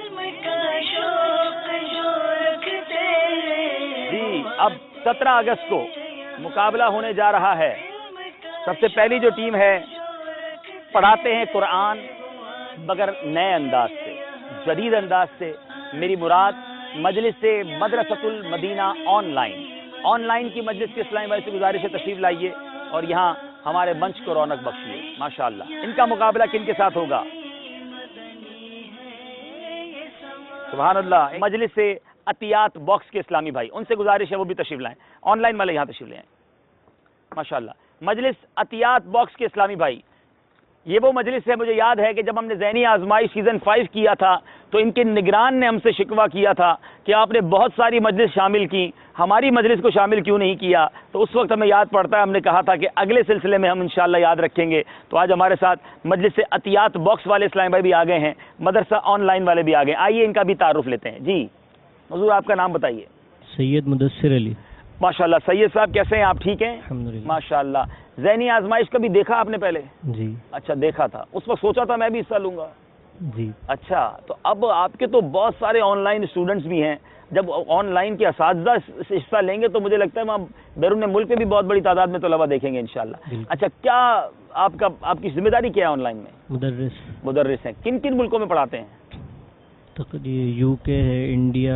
اب 17 اگست کو مقابلہ ہونے جا رہا ہے. سب سے پہلی جو ٹیم ہے، پڑھاتے ہیں قرآن مگر نئے انداز سے، جدید انداز سے. میری مراد مجلس سے مدرسۃ المدینہ آن لائن کی مجلس کے اسلامی بھائی سے گزارش ہے تشریف لائیے اور یہاں ہمارے منچ کو رونق بخشیے. ماشاءاللہ. ان کا مقابلہ کن کے ساتھ ہوگا؟ سبحان اللہ. مجلس سے عطیات باکس کے اسلامی بھائی، ان سے گزارش ہے وہ بھی تشریف لائیں. آن لائن والے یہاں تشریف لائیں. ماشاءاللہ. مجلس عطیات باکس کے اسلامی بھائی، یہ وہ مجلس ہے، مجھے یاد ہے کہ جب ہم نے ذہنی آزمائش سیزن 5 کیا تھا تو ان کے نگران نے ہم سے شکوہ کیا تھا کہ آپ نے بہت ساری مجلس شامل کی، ہماری مجلس کو شامل کیوں نہیں کیا. تو اس وقت ہمیں یاد پڑتا ہے، ہم نے کہا تھا کہ اگلے سلسلے میں ہم انشاءاللہ یاد رکھیں گے. تو آج ہمارے ساتھ مجلس سے عطیات باکس والے اسلام بھائی بھی آ گئے ہیں، مدرسہ آن لائن والے بھی آ گئے. آئیے ان کا بھی تعارف لیتے ہیں. جی حضور، آپ کا نام بتائیے. سید مدثر علی. ماشاءاللہ. سید صاحب کیسے ہیں آپ؟ ٹھیک ہیں الحمدللہ. ماشاءاللہ. ذہنی آزمائش کبھی دیکھا آپ نے پہلے؟ جی اچھا دیکھا تھا، اس وقت سوچا تھا میں بھی حصہ لوں گا. جی. اچھا، تو اب آپ کے تو بہت سارے آن لائن اسٹوڈنٹس بھی ہیں، جب آن لائن کے اساتذہ حصہ لیں گے تو مجھے لگتا ہے وہاں بیرون ملک میں بھی بہت بڑی تعداد میں طلبہ دیکھیں گے انشاءاللہ. اچھا، کیا آپ کی ذمہ داری کیا ہے آن لائن میں؟ مدرس ہیں. کن کن ملکوں میں پڑھاتے ہیں؟ تقریباً UK ہے، انڈیا،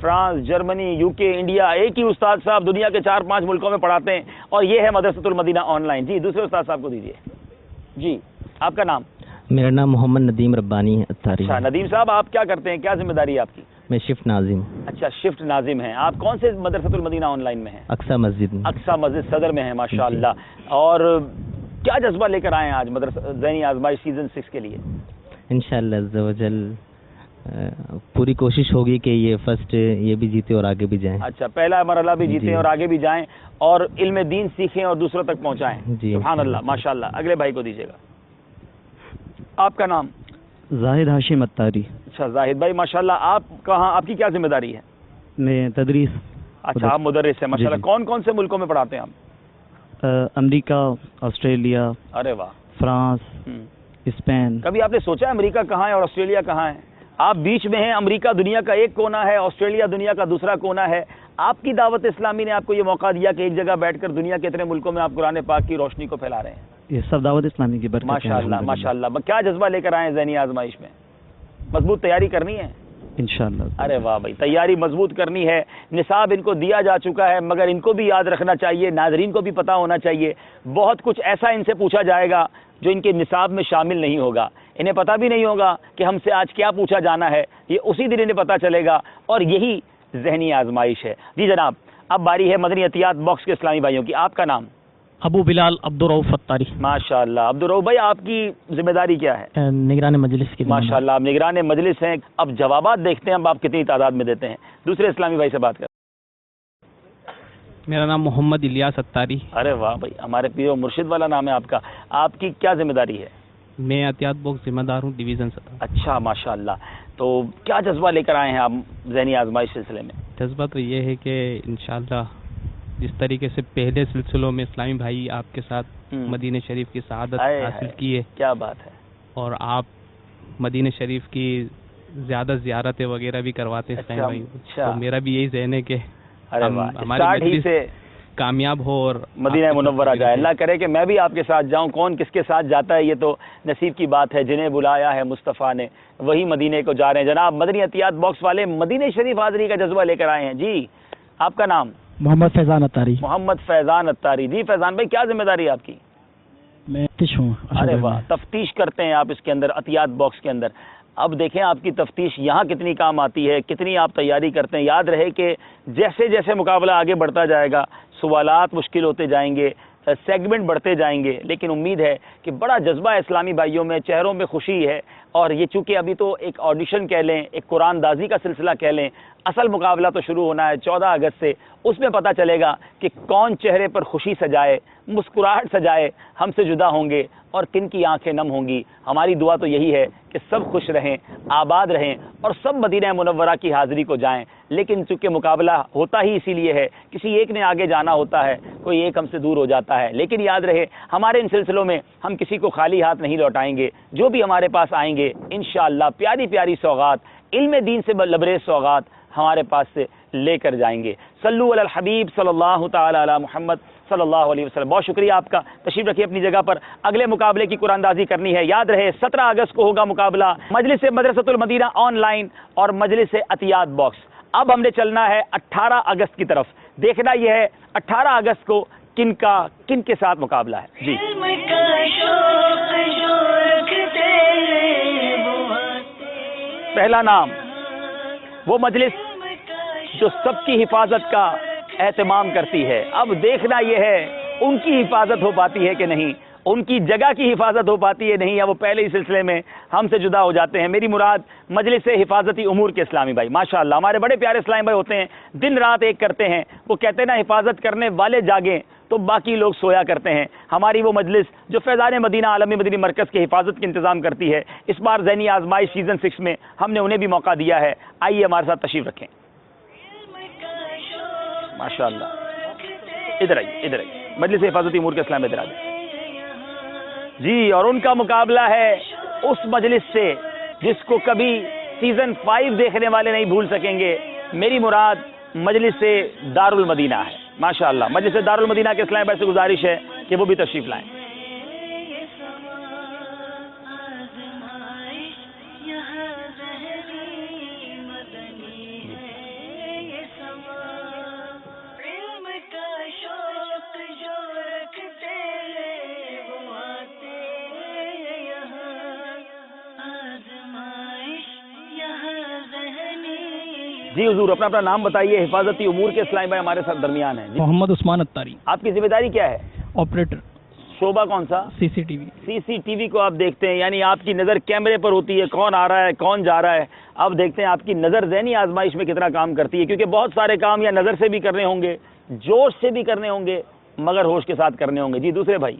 فرانس، جرمنی، یو کے، انڈیا، ایک ہی استاد صاحب دنیا کے 4-5 ملکوں میں پڑھاتے ہیں، اور یہ ہے مدرسۃ المدینہ آن لائن. جی دوسرے استاد صاحب کو دیجیے. جی آپ کا نام؟ میرا نام محمد ندیم ربانی اتاری اچھا ہے. ندیم صاحب، آپ کیا کرتے ہیں، کیا ذمہ داری ہے آپ کی؟ میں شفٹ ناظم اچھا شفٹ ناظم ہیں. آپ کون سے مدرسۃ المدینہ آن لائن میں ہیں؟ اقصی مسجد میں. اقصی مسجد صدر میں ہیں، ماشاء اللہ. اور کیا جذبہ لے کر آئے ہیں آج مدرسہ ذہنی آزمائش سیزن 6 کے لیے؟ انشاءاللہ عز و جل پوری کوشش ہوگی کہ یہ فرسٹ یہ بھی جیتے اور آگے بھی جائیں. اچھا پہلا مرحلہ بھی جیتیں جی. اور آگے بھی جائیں اور علم دین سیکھیں اور دوسروں تک پہنچائیں. جی. سبحان اللہ، ماشاء اللہ. اگلے بھائی کو دیجیے گا. آپ کا نام؟ زاہد ہاشم اتاری. اچھا زاہد بھائی، ماشاء اللہ. آپ کہاں، آپ کی کیا ذمہ داری ہے؟ میں تدریس. اچھا آپ مدرس ہیں، ماشاء اللہ. کون کون سے ملکوں میں پڑھاتے ہیں آپ؟ امریکہ، آسٹریلیا، ارے واہ. France, Spain. کبھی آپ نے سوچا ہے امریکہ کہاں ہے اور آسٹریلیا کہاں ہے؟ آپ بیچ میں ہیں. امریکہ دنیا کا ایک کونا ہے، آسٹریلیا دنیا کا دوسرا کونا ہے. آپ کی دعوت اسلامی نے آپ کو یہ موقع دیا کہ ایک جگہ بیٹھ کر دنیا کے اتنے ملکوں میں آپ قرآن پاک کی روشنی کو پھیلا رہے ہیں. یہ سب دعوت اسلامی کی برکت ہے. ماشاء اللہ ماشاء اللہ. کیا جذبہ لے کر آئے ہیں ذہنی آزمائش میں؟ مضبوط تیاری کرنی ہے انشاءاللہ. ارے واہ بھائی، تیاری مضبوط کرنی ہے. نصاب ان کو دیا جا چکا ہے، مگر ان کو بھی یاد رکھنا چاہیے، ناظرین کو بھی پتہ ہونا چاہیے. بہت کچھ ایسا ان سے پوچھا جائے گا جو ان کے نصاب میں شامل نہیں ہوگا. انہیں پتہ بھی نہیں ہوگا کہ ہم سے آج کیا پوچھا جانا ہے. یہ اسی دن انہیں پتہ چلے گا، اور یہی ذہنی آزمائش ہے. جی جناب، اب باری ہے مدنی عطیات باکس کے اسلامی بھائیوں کی. آپ کا نام؟ ابو بلال عبدالرؤف اتاری. ماشاء اللہ. عبدالرؤف بھائی، آپ کی ذمہ داری کیا ہے؟ نگران مجلس کی. ماشاء اللہ، آپ نگران مجلس ہیں. اب جوابات دیکھتے ہیں اب آپ کتنی تعداد میں دیتے ہیں. دوسرے اسلامی بھائی سے بات کریں. میرا نام محمد الیاس اتاری. ارے واہ بھائی، ہمارے پیر و مرشد والا نام ہے آپ کا. آپ کی کیا ذمہ داری ہے؟ میں عطیات باکس ذمہ دار ہوں، ڈویژن سے. اچھا ماشاء اللہ. تو کیا جذبہ لے کر آئے ہیں آپ ذہنی آزمائش سلسلے میں؟ جذبہ تو یہ ہے کہ انشاءاللہ جس طریقے سے پہلے سلسلوں میں اسلامی بھائی آپ کے ساتھ مدینہ شریف کی سعادت حاصل کی ہے، کیا بات ہے، اور آپ مدینہ شریف کی زیادہ زیارتیں وغیرہ بھی کرواتے ہیں اسلامی بھائی. تو میرا بھی یہی ذہن ہے کہ ہماری مجلس سے کامیاب ہو اور مدینہ منورہ جائے. اللہ کرے کہ میں بھی آپ کے ساتھ جاؤں. کون کس کے ساتھ جاتا ہے یہ تو نصیب کی بات ہے. جنہیں بلایا ہے مصطفیٰ نے وہی مدینے کو جا رہے ہیں. جناب مدنی عطیات باکس والے مدینہ شریف حاضری کا جذبہ لے کر آئے ہیں. جی آپ کا نام؟ محمد فیضان اتاری. محمد فیضان اتاری. جی فیضان بھائی، کیا ذمہ داری ہے آپ کی؟ میں تفتیش ہوں. ارے واہ، تفتیش کرتے ہیں آپ اس کے اندر، عطیات باکس کے اندر. اب دیکھیں آپ کی تفتیش یہاں کتنی کام آتی ہے، کتنی آپ تیاری کرتے ہیں. یاد رہے کہ جیسے جیسے مقابلہ آگے بڑھتا جائے گا سوالات مشکل ہوتے جائیں گے، سیگمنٹ بڑھتے جائیں گے، لیکن امید ہے کہ بڑا جذبہ ہے اسلامی بھائیوں میں، چہروں میں خوشی ہے. اور یہ چونکہ ابھی تو ایک آڈیشن کہہ لیں، ایک قرآن دازی کا سلسلہ کہہ لیں، اصل مقابلہ تو شروع ہونا ہے 14 اگست سے. اس میں پتہ چلے گا کہ کون چہرے پر خوشی سجائے، مسکراہٹ سجائے، ہم سے جدا ہوں گے اور کن کی آنکھیں نم ہوں گی. ہماری دعا تو یہی ہے کہ سب خوش رہیں، آباد رہیں اور سب مدینہ منورہ کی حاضری کو جائیں. لیکن چونکہ مقابلہ ہوتا ہی اسی لیے ہے، کسی ایک نے آگے جانا ہوتا ہے، کوئی ایک ہم سے دور ہو جاتا ہے. لیکن یاد رہے ہمارے ان سلسلوں میں ہم کسی کو خالی ہاتھ نہیں لوٹائیں گے. جو بھی ہمارے پاس آئیں گے انشاءاللہ پیاری پیاری سوغات، علم دین سے لبریز سوغات ہمارے پاس سے لے کر جائیں گے. صلو علی الحبیب صلی اللہ تعالی علی محمد صلی اللہ علیہ وسلم. بہت شکریہ آپ کا. تشریف رکھیے اپنی جگہ پر. اگلے مقابلے کی قرآن دازی کرنی ہے. یاد رہے 17 اگست کو ہوگا مقابلہ مجلس مدرسۃ المدینہ آن لائن اور مجلس عطیات باکس. اب ہم نے چلنا ہے 18 اگست کی طرف. دیکھنا یہ ہے 18 اگست کو کن کے ساتھ مقابلہ ہے. جی علم کا شوق جو رکھتے ہیں وہ آتے پہلا نام وہ مجلس جو سب کی حفاظت کا اہتمام کرتی ہے. اب دیکھنا یہ ہے ان کی حفاظت ہو پاتی ہے کہ نہیں، ان کی جگہ کی حفاظت ہو پاتی ہے نہیں، یا وہ پہلے ہی سلسلے میں ہم سے جدا ہو جاتے ہیں. میری مراد مجلس حفاظتی امور کے اسلامی بھائی. ماشاءاللہ ہمارے بڑے پیارے اسلامی بھائی ہوتے ہیں، دن رات ایک کرتے ہیں. وہ کہتے ہیں نا حفاظت کرنے والے جاگیں تو باقی لوگ سویا کرتے ہیں. ہماری وہ مجلس جو فیضان مدینہ عالمی مدنی مرکز کے حفاظت کے انتظام کرتی ہے، اس بار ذہنی آزمائش سیزن 6 میں ہم نے انہیں بھی موقع دیا ہے. آئیے ہمارے ساتھ تشریف رکھیں. ماشاءاللہ ادھر آئیے مجلس حفاظتی امور کے اسلام ادھر آ جائیں. جی اور ان کا مقابلہ ہے اس مجلس سے جس کو کبھی سیزن 5 دیکھنے والے نہیں بھول سکیں گے. میری مراد مجلس دارالمدینہ ہے. ماشاءاللہ مجلس دارالمدینہ کے اسلام بھائی سے گزارش ہے کہ وہ بھی تشریف لائیں. جی حضور اپنا اپنا نام بتائیے. حفاظتی امور کے اسلامی بھائی ہمارے ساتھ درمیان ہیں. محمد عثمان اتاری. آپ کی ذمہ داری کیا ہے؟ آپریٹر. شعبہ کون سا؟ سی سی ٹی وی. سی سی ٹی وی کو آپ دیکھتے ہیں, یعنی آپ کی نظر کیمرے پر ہوتی ہے, کون آ رہا ہے کون جا رہا ہے. آپ دیکھتے ہیں آپ کی نظر ذہنی آزمائش میں کتنا کام کرتی ہے, کیونکہ بہت سارے کام یا نظر سے بھی کرنے ہوں گے, جوش سے بھی کرنے ہوں گے, مگر ہوش کے ساتھ کرنے ہوں گے. جی دوسرے بھائی.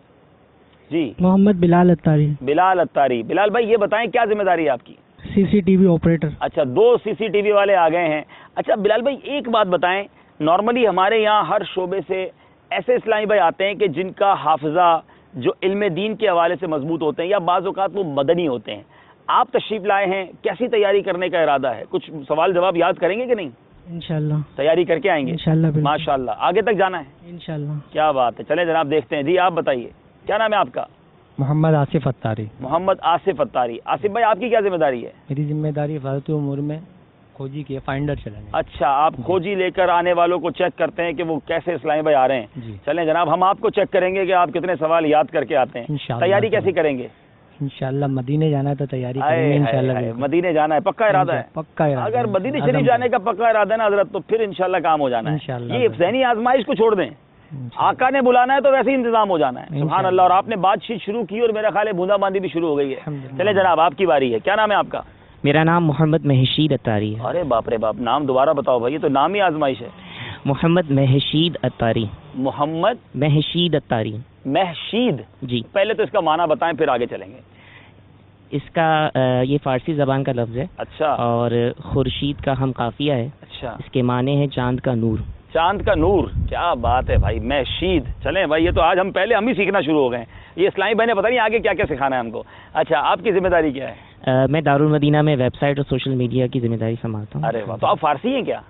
جی محمد بلال اتاری. بلال اتاری. بلال بھائی یہ بتائیں کیا ذمہ داری ہے آپ کی؟ سی سی ٹی وی آپریٹر. اچھا 2 سی سی ٹی وی والے آ گئے ہیں. اچھا بلال بھائی ایک بات بتائیں, نارملی ہمارے یہاں ہر شعبے سے ایسے اسلامی بھائی آتے ہیں کہ جن کا حافظہ جو علم دین کے حوالے سے مضبوط ہوتے ہیں, یا بعض اوقات وہ مدنی ہوتے ہیں. آپ تشریف لائے ہیں, کیسی تیاری کرنے کا ارادہ ہے؟ کچھ سوال جواب یاد کریں گے کہ نہیں؟ انشاءاللہ تیاری کر کے آئیں گے انشاءاللہ. ماشاءاللہ. آگے تک جانا ہے انشاءاللہ. کیا بات ہے, چلیں جناب دیکھتے ہیں. جی آپ بتائیے کیا نام ہے آپ کا؟ محمد آصف اتاری. محمد آصف اتاری. آصف بھائی آپ کی کیا ذمہ داری ہے؟ میری ذمہ داری حفاظتی امور میں کھوجی کی فائنڈر چلانے. اچھا آپ کھوجی لے کر آنے والوں کو چیک کرتے ہیں کہ وہ کیسے اسلامی بھائی آ رہے ہیں. جی. چلیں جناب ہم آپ کو چیک کریں گے کہ آپ کتنے سوال یاد کر کے آتے ہیں. انشاءاللہ. تیاری کیسی کریں گے؟ انشاءاللہ مدینے جانا ہے تو تیاری کریں گے انشاءاللہ. مدینے جانا ہے پکا ارادہ ہے؟ پکا ارادہ. اگر مدینے شریف جانے کا پکا ارادہ ہے نا حضرت, تو پھر انشاءاللہ کام ہو جانا ہے. انشاءاللہ. یہ ذہنی آزمائش کو چھوڑ دیں, آقا نے بلانا ہے تو ویسے ہی انتظام ہو جانا ہے. سبحان اللہ. اور آپ نے بات چیت شروع کی اور میرا خیال ہے بوندا باندی بھی شروع ہو گئی ہے. چلیں جناب آپ کی باری ہے. کیا نام ہے آپ کا؟ میرا نام محمد مہشید اتاری ہے. ارے باپ رے باپ, نام دوبارہ بتاؤ بھائی, یہ تو نام ہی آزمائش ہے. محمد مہشید اتاری. محمد مہشید اتاری. مہشید. جی. پہلے تو اس کا معنی بتائیں پھر آگے چلیں گے. اس کا یہ فارسی زبان کا لفظ ہے. اچھا. اور خورشید کا ہم قافیہ ہے. اچھا. اس کے معنی ہے چاند کا نور. چاند کا نور. کیا بات ہے بھائی, مہشید. چلیں بھائی یہ تو آج ہم پہلے ہم ہی سیکھنا شروع ہو گئے ہیں. یہ اسلامی بھائی نے پتہ نہیں آگے کیا کیا سکھانا ہے ہم کو. اچھا آپ کی ذمہ داری کیا ہے؟ میں دارالمدینہ میں ویب سائٹ اور سوشل میڈیا کی ذمہ داری سنبھالتا ہوں. ارے واہ, تو آپ فارسی ہیں کیا؟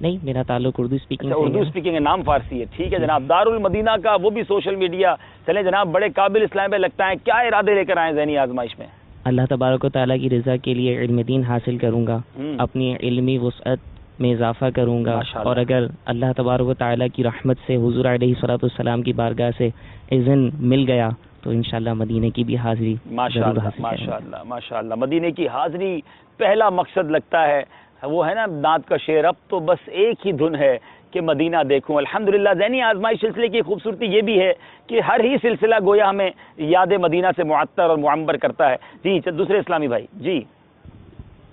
نہیں, میرا تعلق اردو اسپیکنگ. اردو اسپیکنگ ہے, نام فارسی ہے. ٹھیک ہے جناب, دارالمدینہ کا وہ بھی سوشل میڈیا. چلیں جناب بڑے قابل اسلام بھائی لگتا ہے, کیا ارادے لے کر آئے ذہنی آزمائش میں؟ اللہ تبارک و تعالیٰ کی رضا کے لیے علم دین حاصل کروں گا, اپنی علمی وسعت میں اضافہ کروں گا, اور اگر اللہ تبارک و تعالیٰ کی رحمت سے حضور علیہ الصلوۃ والسلام کی بارگاہ سے اذن مل گیا تو انشاءاللہ مدینے کی بھی حاضری ضرور حاصل کریں گے. ماشاءاللہ ماشاءاللہ. مدینے کی حاضری پہلا مقصد لگتا ہے. وہ ہے نا نعت کا شعر, اب تو بس ایک ہی دھن ہے کہ مدینہ دیکھوں. الحمدللہ ذہنی آزمائش سلسلے کی خوبصورتی یہ بھی ہے کہ ہر ہی سلسلہ گویا ہمیں یاد مدینہ سے معطر اور معمر کرتا ہے. جی دوسرے اسلامی بھائی. جی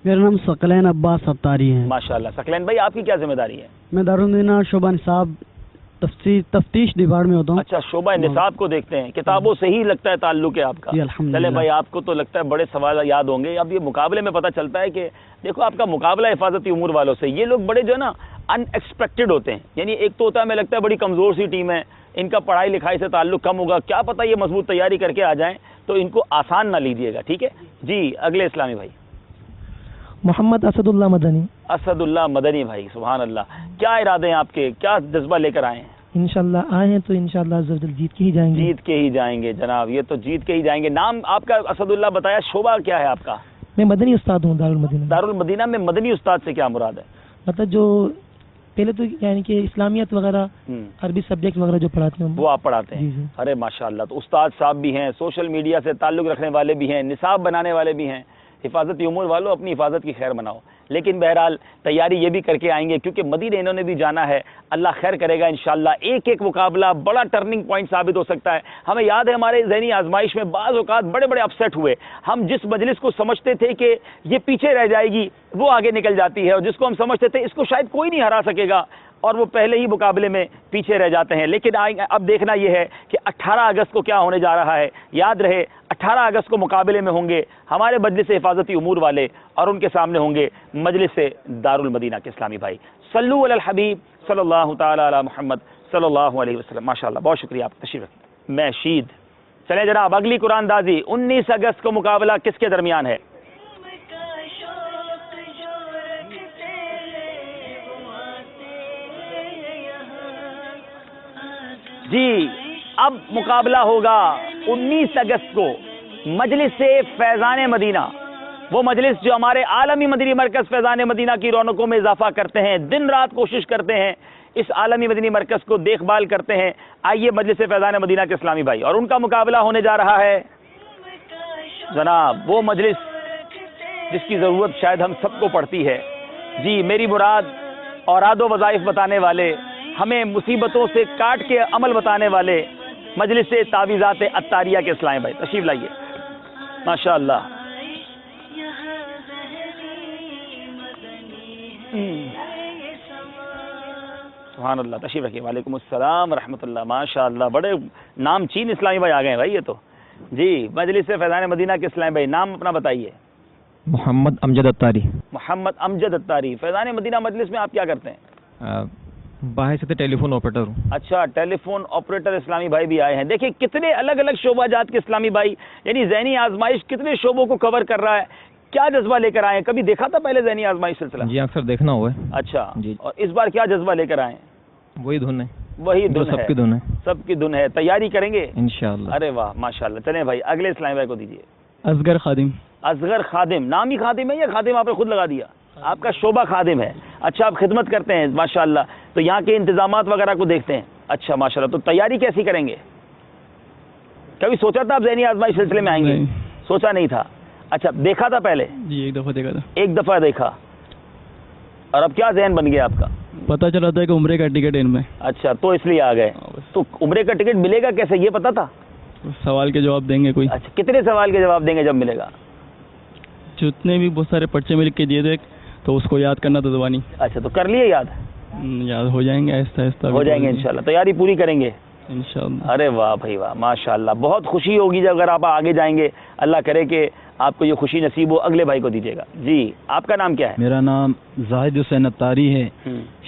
میرا نام ثقلین عباس اتاری ہے. ماشاءاللہ. ثقلین بھائی آپ کی کیا ذمہ داری ہے؟ میں دارالمدینہ شعبہ نصاب تفتیش ڈپارٹ میں ہوتا ہوں. اچھا شعبہ نصاب کو دیکھتے ہیں, کتابوں سے ہی لگتا ہے تعلق ہے آپ کا. چلے بھائی آپ کو تو لگتا ہے بڑے سوال یاد ہوں گے. اب یہ مقابلے میں پتہ چلتا ہے کہ دیکھو آپ کا مقابلہ حفاظتی امور والوں سے. یہ لوگ بڑے جو ہے نا ان ایکسپیکٹڈ ہوتے ہیں, یعنی ایک تو ہوتا ہے ہمیں لگتا ہے بڑی کمزور سی ٹیم ہے, ان کا پڑھائی لکھائی سے تعلق کم ہوگا, کیا پتہ یہ مضبوط تیاری کر کے آ جائیں, تو ان کو آسان نہ لیجیے گا. ٹھیک ہے جی. اگلے اسلامی بھائی. محمد اسد اللہ مدنی. اسد اللہ مدنی بھائی. سبحان اللہ. کیا ارادے ہیں آپ کے, کیا جذبہ لے کر آئے ہیں؟ انشاءاللہ آئے ہیں تو انشاءاللہ جیت کے ہی جائیں گے. جیت کے ہی جائیں گے جناب, یہ تو جیت کے ہی جائیں گے. نام آپ کا اسد اللہ بتایا, شعبہ کیا ہے آپ کا؟ میں مدنی استاد ہوں دارالمدینہ. دارالمدینہ میں مدنی استاد سے کیا مراد ہے؟ مطلب جو پہلے تو یعنی کہ اسلامیت وغیرہ عربی سبجیکٹ وغیرہ جو پڑھاتے ہیں وہ آپ پڑھاتے ہیں. ارے ماشاءاللہ. تو استاد صاحب بھی ہیں, سوشل میڈیا سے تعلق رکھنے والے بھی ہیں, نصاب بنانے والے بھی ہیں. حفاظتی امور والوں اپنی حفاظت کی خیر مناؤ. لیکن بہرحال تیاری یہ بھی کر کے آئیں گے کیونکہ مدینے انہوں نے بھی جانا ہے. اللہ خیر کرے گا انشاءاللہ. ایک ایک مقابلہ بڑا ٹرننگ پوائنٹ ثابت ہو سکتا ہے. ہمیں یاد ہے ہمارے ذہنی آزمائش میں بعض اوقات بڑے بڑے اپسیٹ ہوئے. ہم جس مجلس کو سمجھتے تھے کہ یہ پیچھے رہ جائے گی وہ آگے نکل جاتی ہے, اور جس کو ہم سمجھتے تھے اس کو شاید کوئی نہیں ہرا سکے گا, اور وہ پہلے ہی مقابلے میں پیچھے رہ جاتے ہیں. لیکن اب دیکھنا یہ ہے کہ 18 اگست کو کیا ہونے جا رہا ہے. یاد رہے 18 اگست کو مقابلے میں ہوں گے ہمارے مجلس حفاظتی امور والے, اور ان کے سامنے ہوں گے مجلس دارالمدینہ کے اسلامی بھائی. صلو علی الحبیب صلی اللہ تعالی علی محمد صلی اللہ علیہ وسلم. ماشاءاللہ بہت شکریہ آپ تشریف رکھیں. مہشید. چلیں جناب اگلی قرآن دازی. 19 اگست کو مقابلہ کس کے درمیان ہے؟ جی اب مقابلہ ہوگا 19 اگست کو مجلس سے فیضان مدینہ, وہ مجلس جو ہمارے عالمی مدنی مرکز فیضان مدینہ کی رونقوں میں اضافہ کرتے ہیں, دن رات کوشش کرتے ہیں اس عالمی مدنی مرکز کو دیکھ بھال کرتے ہیں. آئیے مجلس فیضان مدینہ کے اسلامی بھائی, اور ان کا مقابلہ ہونے جا رہا ہے جناب وہ مجلس جس کی ضرورت شاید ہم سب کو پڑتی ہے, جی میری مراد اوراد و وظائف بتانے والے، ہمیں مصیبتوں سے کاٹ کے عمل بتانے والے مجلس تعویذات عطاریہ کے اسلام بھائی تشریف لائیے. ماشاء اللہ. سبحان اللہ. تشریف رکھیے. وعلیکم السلام ورحمۃ اللہ. ماشاء اللہ بڑے نام چین اسلامی بھائی آ گئے ہیں بھائی یہ تو. جی مجلس فیضان مدینہ کے اسلام بھائی نام اپنا بتائیے. محمد امجد عطاری. محمد امجد عطاری. فیضان مدینہ مجلس میں آپ کیا کرتے ہیں؟ باہر سے ٹیلی فون آپریٹر ہوں. اچھا ٹیلی فون آپریٹر اسلامی بھائی بھی آئے ہیں. دیکھیں کتنے الگ الگ شعبہ جات کے اسلامی بھائی، یعنی ذہنی آزمائش کتنے شعبوں کو کور کر رہا ہے. کیا جذبہ لے کر آئے ہیں؟ کبھی دیکھا تھا پہلے ذہنی آزمائش سلسلہ؟ جی اکثر دیکھنا ہوا ہے. اچھا جی. اور اس بار کیا جذبہ لے کر آئے ہیں؟ وہی دھن ہے. وہی دھن سب کی دھن ہے. سب کی دھن ہے. تیاری کریں گے انشاءاللہ. ارے واہ ماشاء اللہ. چلیں بھائی اگلے اسلامی بھائی کو دیجیے. اصغر خادم. اصغر خادم. نام ہی خادم ہے یا خادم آپ نے خود لگا دیا؟ آپ کا شعبہ خادم ہے. اچھا آپ خدمت کرتے ہیں ماشاء اللہ، تو یہاں کے انتظامات وغیرہ کو دیکھتے ہیں. اچھا ماشاء اللہ. تو تیاری کیسی کریں گے؟ کبھی سوچا تھا آپ ذہنی آزمائش سلسلے میں آئیں گے؟ سوچا نہیں تھا. اچھا دیکھا تھا پہلے؟ جی ایک دفعہ دیکھا تھا. ایک دفعہ دیکھا. اور اب کیا ذہن بن گیا آپ کا؟ پتا چلا تھا کہ عمرے کا ٹکٹ ان میں. اچھا تو اس لیے آ گئے. تو عمرے کا ٹکٹ ملے گا کیسے یہ پتا تھا؟ سوال کے جواب دیں گے کوئی. اچھا کتنے سوال کے جواب دیں گے جب ملے گا؟ جتنے بھی بہت سارے پرچے مل کے دیے تھے تو اس کو یاد کرنا تو زبانی. اچھا تو کر لیے یاد؟ یاد ہو جائیں گے آہستہ آہستہ. ہو جائیں گے انشاءاللہ. تیاری پوری کریں گے انشاءاللہ. ارے واہ بھائی واہ ماشاء اللہ. بہت خوشی ہوگی جب اگر آپ آگے جائیں گے. اللہ کرے کہ آپ کو یہ خوشی نصیب ہو. اگلے بھائی کو دیجیے گا. جی آپ کا نام کیا ہے؟ میرا نام زاہد حسین عطاری ہے.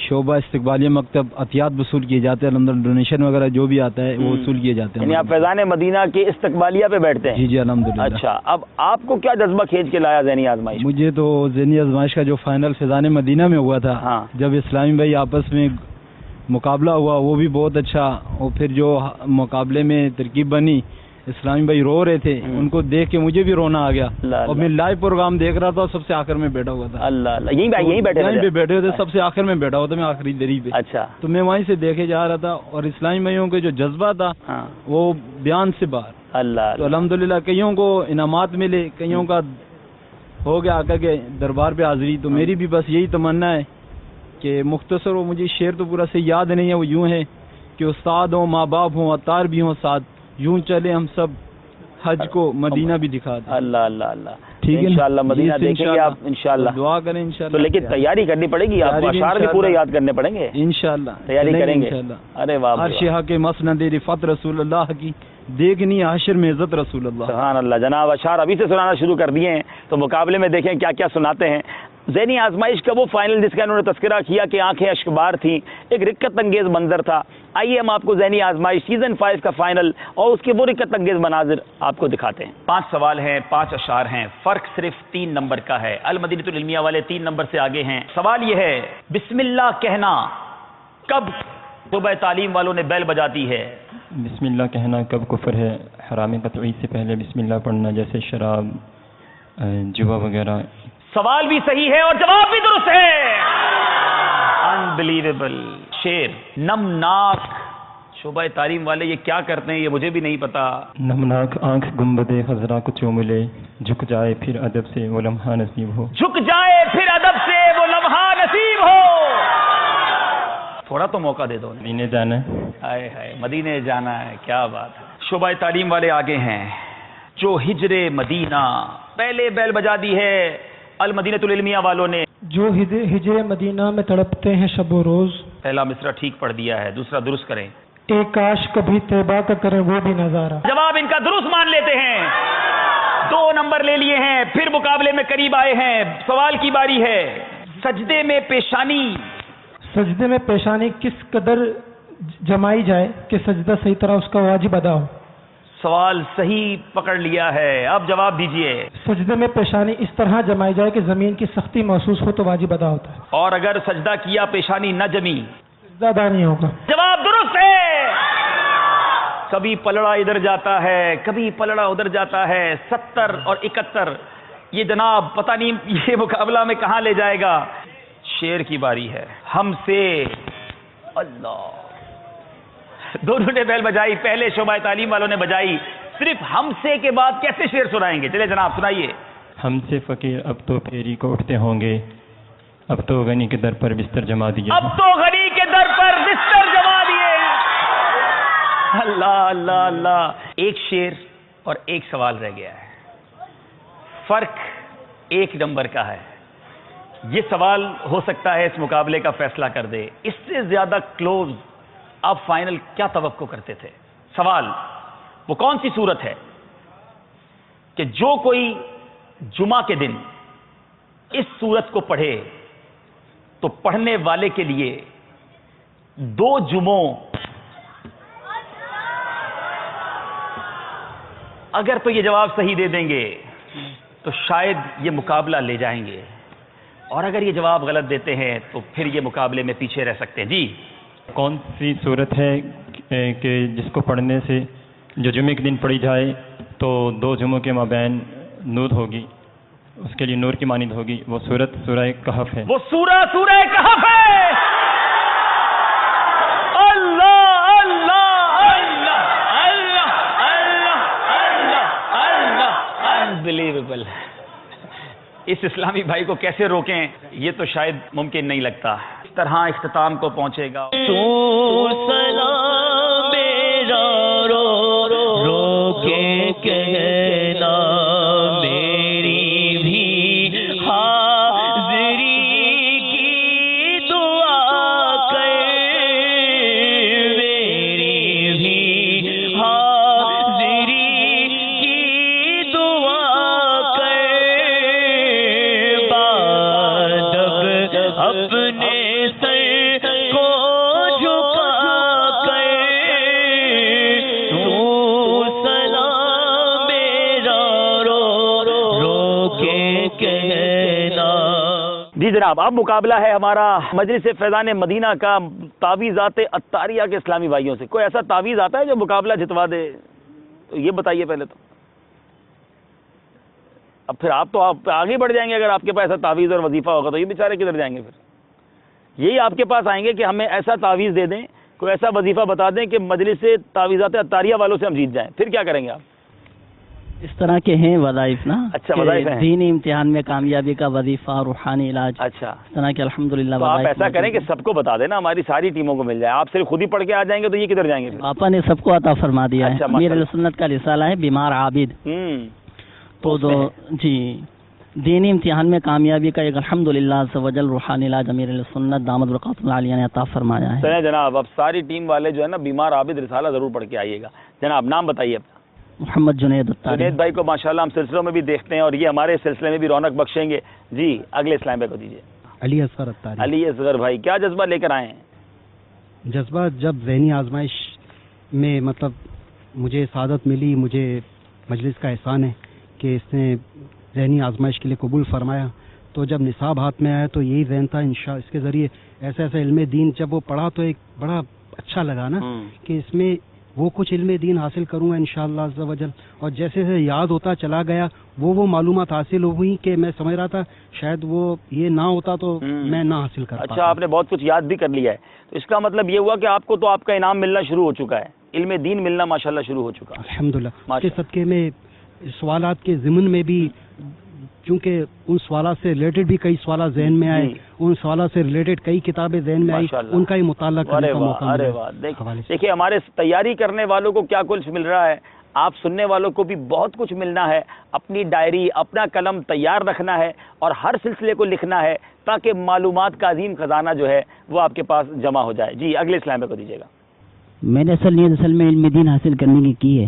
شعبہ استقبالیہ مکتب. عطیات وصول کیے جاتے ہیں الحمدللہ. ڈونیشن وغیرہ جو بھی آتا ہے وہ وصول کیے جاتے ہیں. یعنی آپ فیضان مدینہ کے استقبالیہ پہ بیٹھتے ہیں؟ جی جی الحمدللہ. اچھا اب آپ کو کیا جذبہ کھینچ کے لایا ذہنی آزمائش؟ مجھے تو ذہنی آزمائش کا جو فائنل فیضان مدینہ میں ہوا تھا، جب اسلامی بھائی آپس میں مقابلہ ہوا وہ بھی بہت اچھا. اور پھر جو مقابلے میں ترکیب بنی اسلامی بھائی رو رہے تھے، ان کو دیکھ کے مجھے بھی رونا آ گیا. اور میں لائیو پروگرام دیکھ رہا تھا، سب سے آخر میں بیٹھا ہوا تھا. اللہ اللہ. یہیں بیٹھے ہوئے تھے، سب سے آخر میں بیٹھا ہوا تھا میں آخری دری پہ. اچھا تو میں وہیں سے دیکھے جا رہا تھا اور اسلامی بھائیوں کے جو جذبہ تھا وہ بیان سے باہر. اللہ. تو الحمدللہ کئیوں کو انعامات ملے، کئیوں کا ہو گیا آقا کے دربار پہ حاضری. تو میری بھی بس یہی تمنا ہے کہ مختصر ہو، مجھے شعر تو پورا سے یاد نہیں ہے، وہ یوں ہے کہ استاد ہوں، ماں باپ ہوں، عطار بھی ہوں ساتھ، یوں چلے ہم سب حج کو مدینہ بھی دکھا دیں. اللہ اللہ اللہ. ٹھیک ہے انشاءاللہ مدینہ دیکھیں گے آپ انشاءاللہ. دعا کریں انشاءاللہ. تو لیکن تیاری کرنی پڑے گی، آپ کو اشعار بھی پورے یاد کرنے پڑیں گے انشاءاللہ. تیاری کریں گے. ارے واہ. ہر شیخ کے مسند رفعت رسول اللہ کی دیکھنی حشر میں عزت رسول اللہ. سبحان اللہ. جناب اشعار ابھی سے سنانا شروع کر دیے ہیں، تو مقابلے میں دیکھیں کیا کیا سناتے ہیں. ذہنی آزمائش کا وہ فائنل جس کا انہوں نے تذکرہ کیا کہ آنکھیں اشکبار تھیں، ایک رکت انگیز منظر تھا. آئیے ہم آپ کو ذہنی آزمائش سیزن 5 کا فائنل اور اس کے وہ رکت انگیز مناظر آپ کو دکھاتے ہیں. 5 سوال ہیں، 5 اشعار ہیں، فرق صرف 3 نمبر کا ہے. المدینہ العلمیہ والے 3 نمبر سے آگے ہیں. سوال یہ ہے بسم اللہ کہنا کب صبح تعلیم والوں نے بیل بجاتی ہے؟ بسم اللہ کہنا کب کفر ہے؟ حرام قطعی سے پہلے بسم اللہ پڑھنا، جیسے شراب، جوا وغیرہ. سوال بھی صحیح ہے اور جواب بھی درست ہے. انبلیویبل. شیر نمناک. شعبہ تعلیم والے یہ کیا کرتے ہیں یہ مجھے بھی نہیں پتا. نمناک آنکھ گنبد خضرا کو چوم لے، جھک جائے پھر ادب سے وہ لمحہ نصیب ہو. جھک جائے پھر ادب سے وہ لمحہ نصیب ہو. تھوڑا تو موقع دے دو. مدینے جانا ہے. ہائے ہائے مدینے جانا ہے. کیا بات ہے. شعبہ تعلیم والے آگے ہیں. جو ہجر مدینہ پہلے بیل بجا دی ہے المدینہ العلمیہ والوں نے. جو ہجر مدینہ میں تڑپتے ہیں شب و روز. پہلا مصرع ٹھیک پڑھ دیا ہے، دوسرا درست کریں. ایک کاش کبھی طیبہ کا کریں وہ بھی نظارہ. جواب ان کا درست مان لیتے ہیں. 2 نمبر لے لیے ہیں، پھر مقابلے میں قریب آئے ہیں. سوال کی باری ہے. سجدے میں پیشانی. سجدے میں پیشانی کس قدر جمائی جائے کہ سجدہ صحیح طرح اس کا واجب ادا ہو. سوال صحیح پکڑ لیا ہے، اب جواب دیجئے. سجدے میں پیشانی اس طرح جمائی جائے کہ زمین کی سختی محسوس ہو تو واجب ادا ہوتا ہے. اور اگر سجدہ کیا پیشانی نہ جمی سجدہ ادا نہیں ہوگا. جواب درست ہے. کبھی پلڑا ادھر جاتا ہے کبھی پلڑا ادھر جاتا ہے. 70 اور 71 یہ جناب پتہ نہیں یہ مقابلہ میں کہاں لے جائے گا. شیر کی باری ہے. ہم سے اللہ. دونوں نے بیل بجائی، پہلے شعبہ تعلیم والوں نے بجائی. صرف ہم سے کے بعد کیسے شعر سنائیں گے؟ چلے جناب سنائیے. ہم سے فقیر اب تو پھیری کو اٹھتے ہوں گے، اب تو غنی کے در پر بستر جما دیے اب تو غنی کے در پر بستر جما دیے ہیں. اللہ اللہ اللہ. ایک شعر اور ایک سوال رہ گیا ہے. فرق ایک نمبر کا ہے. یہ سوال ہو سکتا ہے اس مقابلے کا فیصلہ کر دے. اس سے زیادہ کلوز آپ فائنل کیا توقع کرتے تھے؟ سوال وہ کون سی صورت ہے کہ جو کوئی جمعہ کے دن اس صورت کو پڑھے تو پڑھنے والے کے لیے 2 جمعوں، اگر تو یہ جواب صحیح دے دیں گے تو شاید یہ مقابلہ لے جائیں گے، اور اگر یہ جواب غلط دیتے ہیں تو پھر یہ مقابلے میں پیچھے رہ سکتے ہیں. جی کون سی صورت ہے کہ جس کو پڑھنے سے جو جمعے کے دن پڑھی جائے تو 2 جمعوں کے مابین نور ہوگی، اس کے لیے نور کی مانند ہوگی؟ وہ صورت سورہ کہف ہے. وہ سورہ کہف ہے. اللہ اللہ اللہ اللہ اللہ اللہ اللہ. انبلیویبل. اس اسلامی بھائی کو کیسے روکیں یہ تو شاید ممکن نہیں لگتا. اس طرح اختتام کو پہنچے گا. تو سلام میرا رو کے کہنا میری بھی حاضری کی دعا کر، میری بھی حاضری کی دعا کر، بادب اپنے سر کو جھکا کر، تو سلام میرا رو کے کہنا. جی جناب، اب مقابلہ ہے ہمارا مجلس فیضان مدینہ کا تعویذات عطاریہ کے اسلامی بھائیوں سے. کوئی ایسا تعویذ آتا ہے جو مقابلہ جتوا دے؟ تو یہ بتائیے پہلے تو. اب پھر آپ آگے بڑھ جائیں گے. اگر آپ کے پاس ایسا تعویذ اور وظیفہ ہوگا تو یہ بیچارے کدھر جائیں گے؟ پھر یہی آپ کے پاس آئیں گے کہ ہمیں ایسا تعویذ دے دیں، کوئی ایسا وظیفہ بتا دیں کہ مجلس تعویذات عطاریہ والوں سے ہم جیت جائیں. پھر کیا کریں گے آپ؟ اس طرح کے ہیں وظائف نا. اچھا، وظائف ہیں. دینی امتحان میں کامیابی کا وظیفہ، روحانی علاج. اچھا، اس طرح کے الحمدللہ. تو آپ ایسا کریں کہ سب کو بتا دینا، ہماری ساری ٹیموں کو مل جائے. آپ صرف خود ہی پڑھ کے آ جائیں گے تو یہ کدھر جائیں گے؟ آپا نے سب کو عطا فرما دیا ہے. اچھا، امیر علیہ سنت کا رسالہ ہے بیمار عابد. تو جی دینی امتحان میں کامیابی کا ایک الحمدللہ عز و جل روحانی علاج امیر علیہ سنت دامت برکاتہ العالیہ نے عطا فرمایا ہے. چلیں جناب، اب ساری ٹیم والے جو ہے نا بیمار عابد رسالہ ضرور پڑھ کے آئیے گا. جناب نام بتائیے اپنا. محمد جنید عطاری. جنید بھائی کو ماشاءاللہ ہم سلسلوں میں بھی دیکھتے ہیں اور یہ ہمارے سلسلے میں بھی رونق بخشیں گے. جی اگلے اسلام بھائی کو دیجیے. علی اصغر عطاری. علی اصغر بھائی، کیا جذبہ لے کر آئے ہیں؟ جذبہ جب ذہنی آزمائش میں مطلب مجھے سعادت ملی، مجھے مجلس کا احسان ہے کہ اس نے ذہنی آزمائش کے لیے قبول فرمایا، تو جب نصاب ہاتھ میں آیا تو یہی ذہن تھا انشاءاللہ اس کے ذریعے ایسا علم دین جب وہ پڑھا تو ایک بڑا اچھا لگا نا کہ اس میں وہ کچھ علم دین حاصل کروں گا انشاءاللہ عز و جل. اور جیسے جیسے یاد ہوتا چلا گیا وہ معلومات حاصل ہوئی کہ میں سمجھ رہا تھا شاید وہ یہ نہ ہوتا تو میں نہ حاصل کر پاتا. اچھا، آپ نے بہت کچھ یاد بھی کر لیا ہے. تو اس کا مطلب یہ ہوا کہ آپ کو تو آپ کا انعام ملنا شروع ہو چکا ہے، علم دین ملنا ماشاءاللہ شروع ہو چکا ہے الحمدللہ. اس کے صدقے میں سوالات کے ضمن میں بھی کیونکہ ان سوالات سے ریلیٹڈ بھی کئی سوالات ذہن میں آئے، ان سوالات سے ریلیٹڈ کئی کتابیں ذہن میں آئی، ان کا ہی مطالعہ کرنے کا موقع ملا. دیکھیے ہمارے تیاری کرنے والوں کو کیا کچھ مل رہا ہے، آپ سننے والوں کو بھی بہت کچھ ملنا ہے. اپنی ڈائری، اپنا قلم تیار رکھنا ہے اور ہر سلسلے کو لکھنا ہے تاکہ معلومات کا عظیم خزانہ جو ہے وہ آپ کے پاس جمع ہو جائے. جی اگلے اسلام کو دیجیے گا. میں نے اصل میں علم دین حاصل کرنے کی ہے،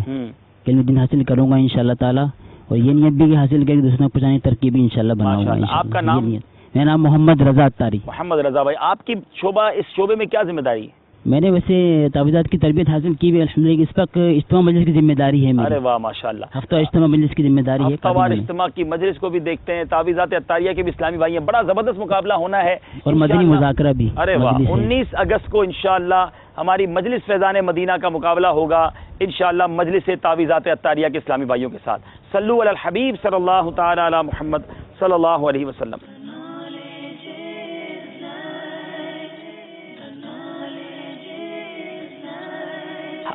علم دین حاصل کروں گا انشاءاللہ تعالی، اور یہ نیت بھی حاصل کر کے دوسروں کو پہنچانے ترکیب انشاءاللہ بناؤں گا. آپ کا نام؟ میرا نام محمد رضا عطاری. محمد رضا بھائی، آپ کی اس شعبے میں کیا ذمہ داری ہے؟ میں نے ویسے تعویذات کی تربیت حاصل کی ہے الحمدللہ. اس وقت اجتماع مجلس کی ذمہ داری ہے میری. ارے واہ ماشاءاللہ. ہفتہ اجتماع مجلس کی ذمہ داری ہے. ہفتہ وار اجتماع کی مجلس کو بھی دیکھتے ہیں، تعویذات عطاریہ کے بھی اسلامی بھائی ہیں. بڑا زبردست مقابلہ ہونا ہے اور مدنی مذاکرہ بھی. ارے واہ، 19 اگست کو انشاءاللہ ہماری مجلس فیضان مدینہ کا مقابلہ ہوگا انشاءاللہ مجلس تعویذات عطاریہ کے اسلامی بھائیوں کے ساتھ. صلو علی الحبیب صلی اللہ تعالی علی محمد صلی اللہ علیہ وسلم.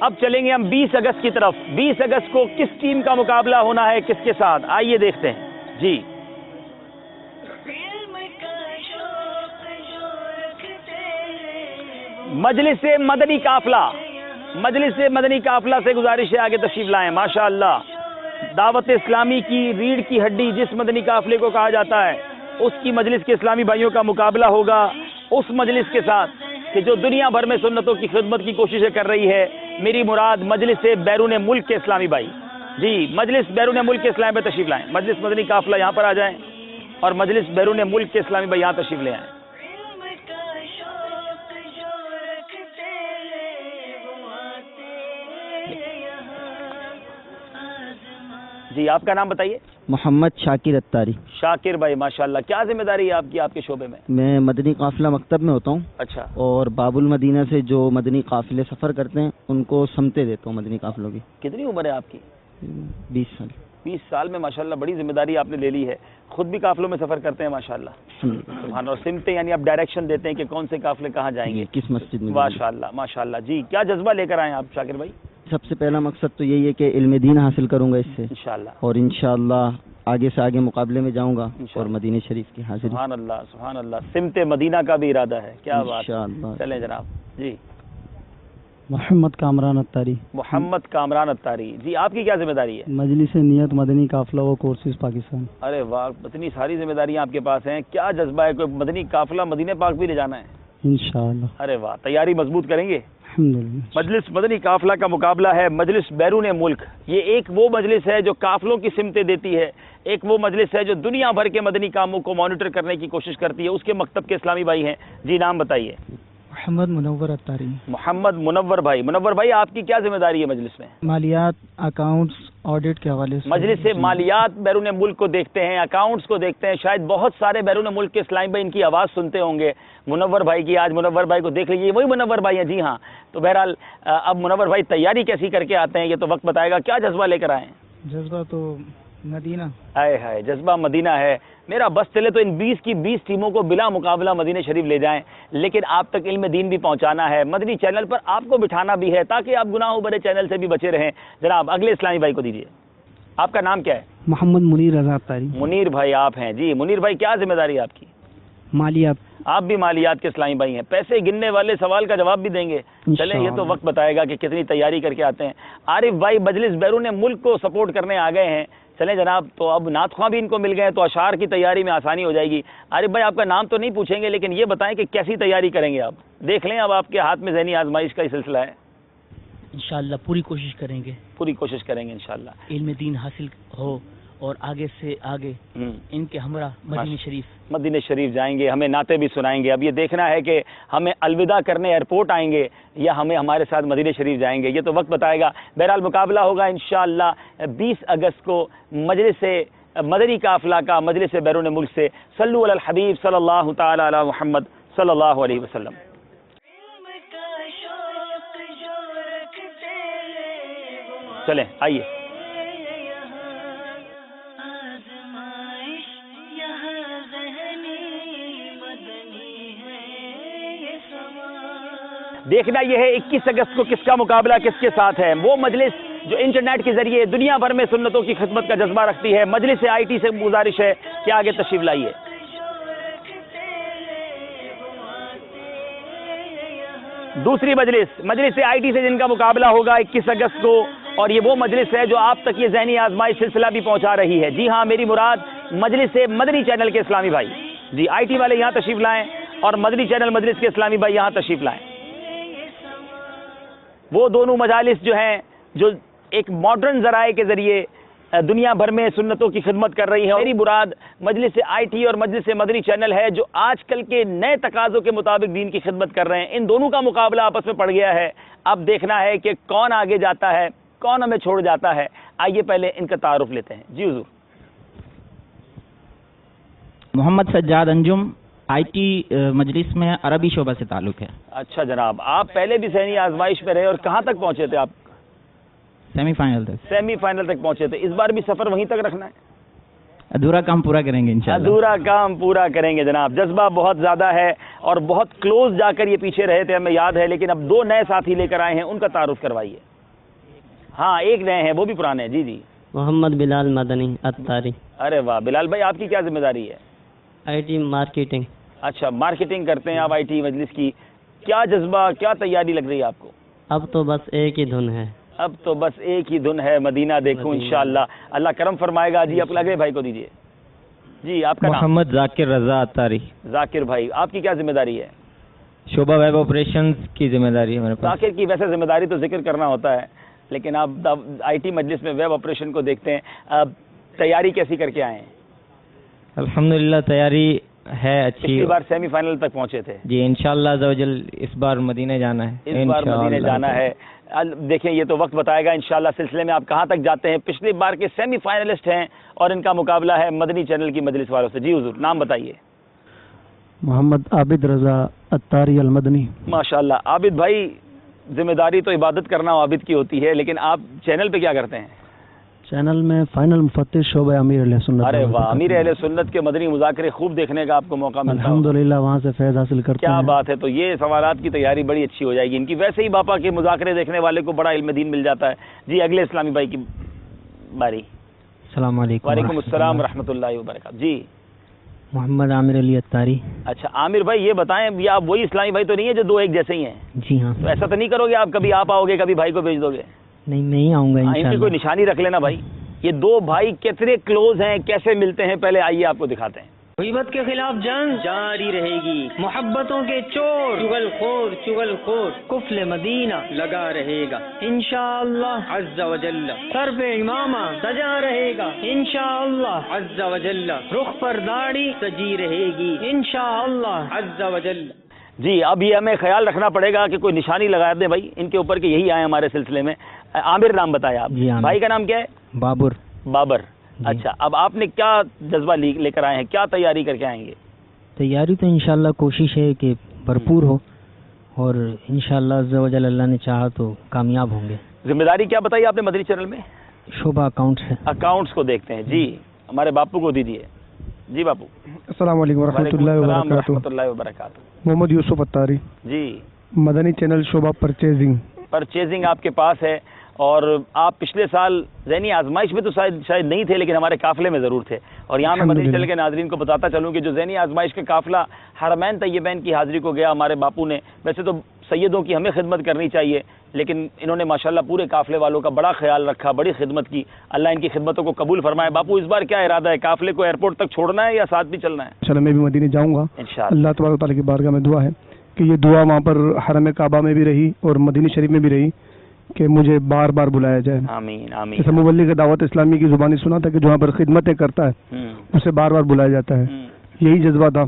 اب چلیں گے ہم 20 اگست کی طرف. 20 اگست کو کس ٹیم کا مقابلہ ہونا ہے کس کے ساتھ، آئیے دیکھتے ہیں. جی مجلس مدنی قافلہ سے گزارش ہے آگے تشریف لائیں. ماشاءاللہ دعوت اسلامی کی ریڑھ کی ہڈی جس مدنی قافلے کو کہا جاتا ہے اس کی مجلس کے اسلامی بھائیوں کا مقابلہ ہوگا اس مجلس کے ساتھ کہ جو دنیا بھر میں سنتوں کی خدمت کی کوششیں کر رہی ہے. میری مراد مجلس بیرون ملک کے اسلامی بھائی. جی مجلس بیرون ملک کے اسلامی بھائی تشریف لائیں. مجلس مدنی قافلہ یہاں پر آ جائیں اور مجلس بیرون ملک کے اسلامی بھائی یہاں تشریف لے آئیں. جی آپ کا نام بتائیے. محمد شاکر اتاری. شاکر بھائی ماشاءاللہ کیا ذمہ داری ہے آپ کی آپ کے شعبے میں؟ میں مدنی قافلہ مکتب میں ہوتا ہوں. اچھا. اور باب المدینہ سے جو مدنی قافلے سفر کرتے ہیں ان کو سمتے دیتا ہوں مدنی قافلوں کی. کتنی عمر ہے آپ کی؟ 20 سال. 20 سال میں ماشاءاللہ بڑی ذمہ داری آپ نے لے لی ہے. خود بھی قافلوں میں سفر کرتے ہیں ماشاءاللہ. سبحان اللہ. سمتے یعنی آپ ڈائریکشن دیتے ہیں کہ کون سے قافلے کہاں جائیں گے کس مسجد میں. ماشاءاللہ ماشاءاللہ. جی کیا جذبہ لے کر آئے ہیں آپ شاکر بھائی؟ سب سے پہلا مقصد تو یہی ہے کہ علم دین حاصل کروں گا اس سے انشاءاللہ, اور انشاءاللہ آگے سے آگے مقابلے میں جاؤں گا اور مدینہ شریف کی حاضری. سبحان اللہ سبحان اللہ. سمت مدینہ کا بھی ارادہ ہے. کیا بات. انشاءاللہ. چلیں جناب. جی محمد کامران اتاری. محمد کامران اتاری. جی آپ کی کیا ذمہ داری ہے؟ مجلس نیت مدنی قافلہ و کورسز پاکستان. ارے واہ اتنی ساری ذمہ داریاں آپ کے پاس ہیں. کیا جذبہ ہے؟ کوئی مدنی قافلہ مدینہ پاک بھی لے جانا ہے انشاءاللہ. ارے واہ تیاری مضبوط کریں گے. الحمدللہ. مجلس مدنی قافلہ کا مقابلہ ہے مجلس بیرون ملک. یہ ایک وہ مجلس ہے جو قافلوں کی سمتیں دیتی ہے. ایک وہ مجلس ہے جو دنیا بھر کے مدنی کاموں کو مانیٹر کرنے کی کوشش کرتی ہے. اس کے مکتب کے اسلامی بھائی ہیں. جی نام بتائیے. محمد منور اتاری. محمد منور بھائی. منور بھائی آپ کی کیا ذمہ داری ہے مجلس میں؟ مالیات اکاؤنٹس آڈٹ کے حوالے سے. مجلس سے مالیات بیرون ملک کو دیکھتے ہیں, اکاؤنٹس کو دیکھتے ہیں. شاید بہت سارے بیرون ملک کے اسلامی بھائی ان کی آواز سنتے ہوں گے منور بھائی کی. آج منور بھائی کو دیکھ لیجیے, وہی منور بھائی ہیں. جی ہاں. تو بہرحال اب منور بھائی تیاری کیسی کر کے آتے ہیں یہ تو وقت بتائے گا. کیا جذبہ لے کر آئے ہیں؟ جذبہ تو مدینہ. ہائے ہائے جذبہ مدینہ ہے. میرا بس چلے تو ان 20 کی 20 ٹیموں کو بلا مقابلہ مدینہ شریف لے جائیں, لیکن آپ تک علم دین بھی پہنچانا ہے. مدنی چینل پر آپ کو بٹھانا بھی ہے تاکہ آپ گناہوں بڑے چینل سے بھی بچے رہیں. جناب اگلے اسلامی بھائی کو دیجیے. آپ کا نام کیا ہے؟ محمد منیر رضا اتاری. منیر بھائی آپ ہیں. جی منیر بھائی کیا ذمہ داری ہے آپ کی؟ مالیات. آپ بھی مالیات کے اسلامی بھائی ہیں. پیسے گننے والے سوال کا جواب بھی دیں گے. چلیں یہ تو وقت بتائے گا کہ کتنی تیاری کر کے آتے ہیں. عارف بھائی مجلس بیرون ملک کو سپورٹ کرنے آ گئے ہیں. چلیں جناب تو اب نعت خواں بھی ان کو مل گئے تو اشعار کی تیاری میں آسانی ہو جائے گی. عارف بھائی آپ کا نام تو نہیں پوچھیں گے لیکن یہ بتائیں کہ کیسی تیاری کریں گے آپ؟ دیکھ لیں اب آپ کے ہاتھ میں ذہنی آزمائش کا ہی سلسلہ ہے. انشاءاللہ پوری کوشش کریں گے. پوری کوشش کریں گے انشاءاللہ. علم دین حاصل ہو اور آگے سے آگے ان کے ہمراہ مدینہ شریف جائیں گے. ہمیں نعتیں بھی سنائیں گے. اب یہ دیکھنا ہے کہ ہمیں الوداع کرنے ایئرپورٹ آئیں گے یا ہمیں ہمارے ساتھ مدینہ شریف جائیں گے, یہ تو وقت بتائے گا. بہرحال مقابلہ ہوگا انشاءاللہ 20 اگست کو مجلس مدنی قافلہ کا مجلس بیرون ملک سے. صلو علی الحبیب صلی اللہ تعالی علی محمد صلی اللہ علیہ وسلم. چلیں آئیے. دیکھنا یہ ہے 21 اگست کو کس کا مقابلہ کس کے ساتھ ہے. وہ مجلس جو انٹرنیٹ کے ذریعے دنیا بھر میں سنتوں کی خدمت کا جذبہ رکھتی ہے. مجلس آئی ٹی سے گزارش ہے کہ آگے تشریف لائیے. دوسری مجلس آئی ٹی سے جن کا مقابلہ ہوگا 21 اگست کو, اور یہ وہ مجلس ہے جو آپ تک یہ ذہنی آزمائش سلسلہ بھی پہنچا رہی ہے. جی ہاں میری مراد مجلس مدنی چینل کے اسلامی بھائی. جی آئی ٹی والے یہاں تشریف لائیں اور مدنی چینل مجلس کے اسلامی بھائی یہاں تشریف لائیں. وہ دونوں مجالس جو ہیں جو ایک ماڈرن ذرائع کے ذریعے دنیا بھر میں سنتوں کی خدمت کر رہی ہیں. میری مراد مجلس آئی ٹی اور مجلس مدنی چینل ہے جو آج کل کے نئے تقاضوں کے مطابق دین کی خدمت کر رہے ہیں. ان دونوں کا مقابلہ آپس میں پڑ گیا ہے. اب دیکھنا ہے کہ کون آگے جاتا ہے کون ہمیں چھوڑ جاتا ہے. آئیے پہلے ان کا تعارف لیتے ہیں. جی حضور. محمد سجاد انجم آئی ٹی مجلس میں عربی شعبہ سے تعلق ہے. اچھا جناب, آپ پہلے بھی ذہنی آزمائش پہ رہے اور کہاں تک پہنچے تھے آپ؟ سیمی فائنل تک پہنچے تھے. اس بار بھی سفر وہیں تک رکھنا ہے؟ ادھورا کام پورا کریں گے انشاءاللہ. ادھورا کام پورا کریں گے جناب. جذبہ بہت زیادہ ہے اور بہت کلوز جا کر یہ پیچھے رہے تھے ہمیں یاد ہے, لیکن اب 2 نئے ساتھی لے کر آئے ہیں. ان کا تعارف کروائیے. ہاں ایک نئے ہیں وہ بھی پرانے ہیں. جی محمد بلال مدنی اتاری. ارے واہ بلال بھائی آپ کی کیا ذمہ داری ہے؟ I T marketing. اچھا مارکیٹنگ کرتے ہیں آپ آئی ٹی مجلس کی. کیا جذبہ، کیا تیاری لگ رہی ہے آپ کو؟ اب تو بس ایک ہی دھن ہے، اب تو بس ایک ہی دھن ہے، مدینہ دیکھوں انشاءاللہ، اللہ کرم فرمائے گا۔ جی آپ اگلے بھائی کو دیجیے۔ جی آپ کا نام؟ محمد ذاکر رضا اتاری۔ ذاکر بھائی، آپ کی کیا ذمہ داری ہے؟ شعبہ ویب آپریشنز کی ذمہ داری ہے میرے پاس۔ ذاکر کی ویسے ذمہ داری تو ذکر کرنا ہوتا ہے، لیکن آپ آئی ٹی مجلس میں ویب آپریشن کو دیکھتے ہیں، اب تیاری کیسی کر کے آئے ہیں؟ الحمدللہ تیاری ہے اچھی، پچھلی بار سیمی فائنل تک پہنچے تھے۔ جی انشاءاللہ عز و جل اس بار مدینے جانا ہے، اس بار مدینے جانا ہے۔ دیکھیں یہ تو وقت بتائے گا انشاءاللہ سلسلے میں آپ کہاں تک جاتے ہیں۔ پچھلی بار کے سیمی فائنلسٹ ہیں اور ان کا مقابلہ ہے مدنی چینل کی مجلس والوں سے۔ جی حضور نام بتائیے۔ محمد عابد رضا اتاری المدنی۔ ماشاءاللہ عابد بھائی، ذمہ داری تو عبادت کرنا عابد کی ہوتی ہے، لیکن آپ چینل پہ کیا کرتے ہیں؟ چینل میں فائنل مفتش شعبہ امیر اہل سنت۔ ارے واہ، امیر اہل سنت کے مدنی مذاکرے خوب دیکھنے کا آپ کو موقع ملتا ہے۔ الحمدللہ وہاں سے فیض حاصل کرتے ہیں۔ کیا بات ہے، تو یہ سوالات کی تیاری بڑی اچھی ہو جائے گی ان کی۔ ویسے ہی باپا کے مذاکرے دیکھنے والے کو بڑا علم دین مل جاتا ہے۔ جی اگلے اسلامی بھائی کی باری۔ السلام علیکم۔ وعلیکم السلام ورحمۃ اللہ وبرکاتہ۔ جی محمد عامر علی اتاری۔ اچھا عامر بھائی یہ بتائیں، یہ آپ وہی اسلامی بھائی تو نہیں ہے جو دو ایک جیسے ہی ہیں؟ جی ہاں۔ تو ایسا تو نہیں کرو گے آپ، کبھی آپ آؤ گے کبھی بھائی کو بھیج دو گے؟ نہیں آؤں گا ان کی انشاءاللہ۔ کوئی نشانی رکھ لینا بھائی۔ یہ دو بھائی کتنے کلوز ہیں، کیسے ملتے ہیں، پہلے آئیے آپ کو دکھاتے ہیں۔ غیبت کے خلاف جنگ جاری رہے گی، محبتوں کے چور چغل خور کفل مدینہ لگا رہے گا انشاءاللہ عز و جل، سر پہ امامہ سجا رہے گا انشاءاللہ عز و جل، رخ پر داڑھی سجی رہے گی انشاءاللہ عز و جل۔ جی اب یہ ہمیں خیال رکھنا پڑے گا کہ کوئی نشانی لگا دیں بھائی ان کے اوپر کہ یہی آئے ہمارے سلسلے میں۔ عامر نام بتایا آپ؟ جی بھائی کا نام کیا ہے؟ بابر۔ اچھا اب آپ نے کیا جذبہ لے کر آئے ہیں، کیا تیاری کر کے آئیں گے؟ تیاری تو انشاءاللہ کوشش ہے کہ بھرپور ہو، اور انشاءاللہ عز و جل اللہ نے چاہا تو کامیاب ہوں گے۔ ذمہ داری کیا بتائی آپ نے مدنی چینل میں؟ شعبہ اکاؤنٹس ہے۔ اکاؤنٹس کو دیکھتے ہیں۔ جی ہمارے باپو کو دیجیے۔ جی باپو۔ السلام علیکم ورحمۃ اللہ وبرکاتہ۔ ورحمۃ اللہ وبرکاتہ۔ محمد یوسف اتاری۔ جی مدنی چینل شعبہ پرچیزنگ آپ کے پاس ہے، اور آپ پچھلے سال ذہنی آزمائش میں تو شاید نہیں تھے، لیکن ہمارے قافلے میں ضرور تھے۔ اور یہاں میں مدنی چینل کے ناظرین کو بتاتا چلوں کہ جو ذہنی آزمائش کا قافلہ حرمین طیبین کی حاضری کو گیا ہمارے باپو نے، ویسے تو سیدوں کی ہمیں خدمت کرنی چاہیے، لیکن انہوں نے ماشاءاللہ پورے قافلے والوں کا بڑا خیال رکھا، بڑی خدمت کی۔ اللہ ان کی خدمتوں کو قبول فرمائے۔ باپو اس بار کیا ارادہ ہے، قافلے کو ایئرپورٹ تک چھوڑنا ہے یا ساتھ بھی چلنا ہے؟ انشاءاللہ میں بھی مدینے جاؤں گا انشاءاللہ۔ اللہ تبارک و تعالیٰ کی بارگاہ میں دعا ہے کہ یہ دعا وہاں پر حرم کعبہ میں بھی رہی اور مدینہ شریف میں بھی رہی کہ مجھے بار بار بلایا جائے۔ آمین آمین۔ جیسے مبلغ دعوت اسلامی کی زبانی سنا تھا کہ جو وہاں پر خدمتیں کرتا ہے اسے بار بار بلایا جاتا ہے، یہی جذبہ تھا۔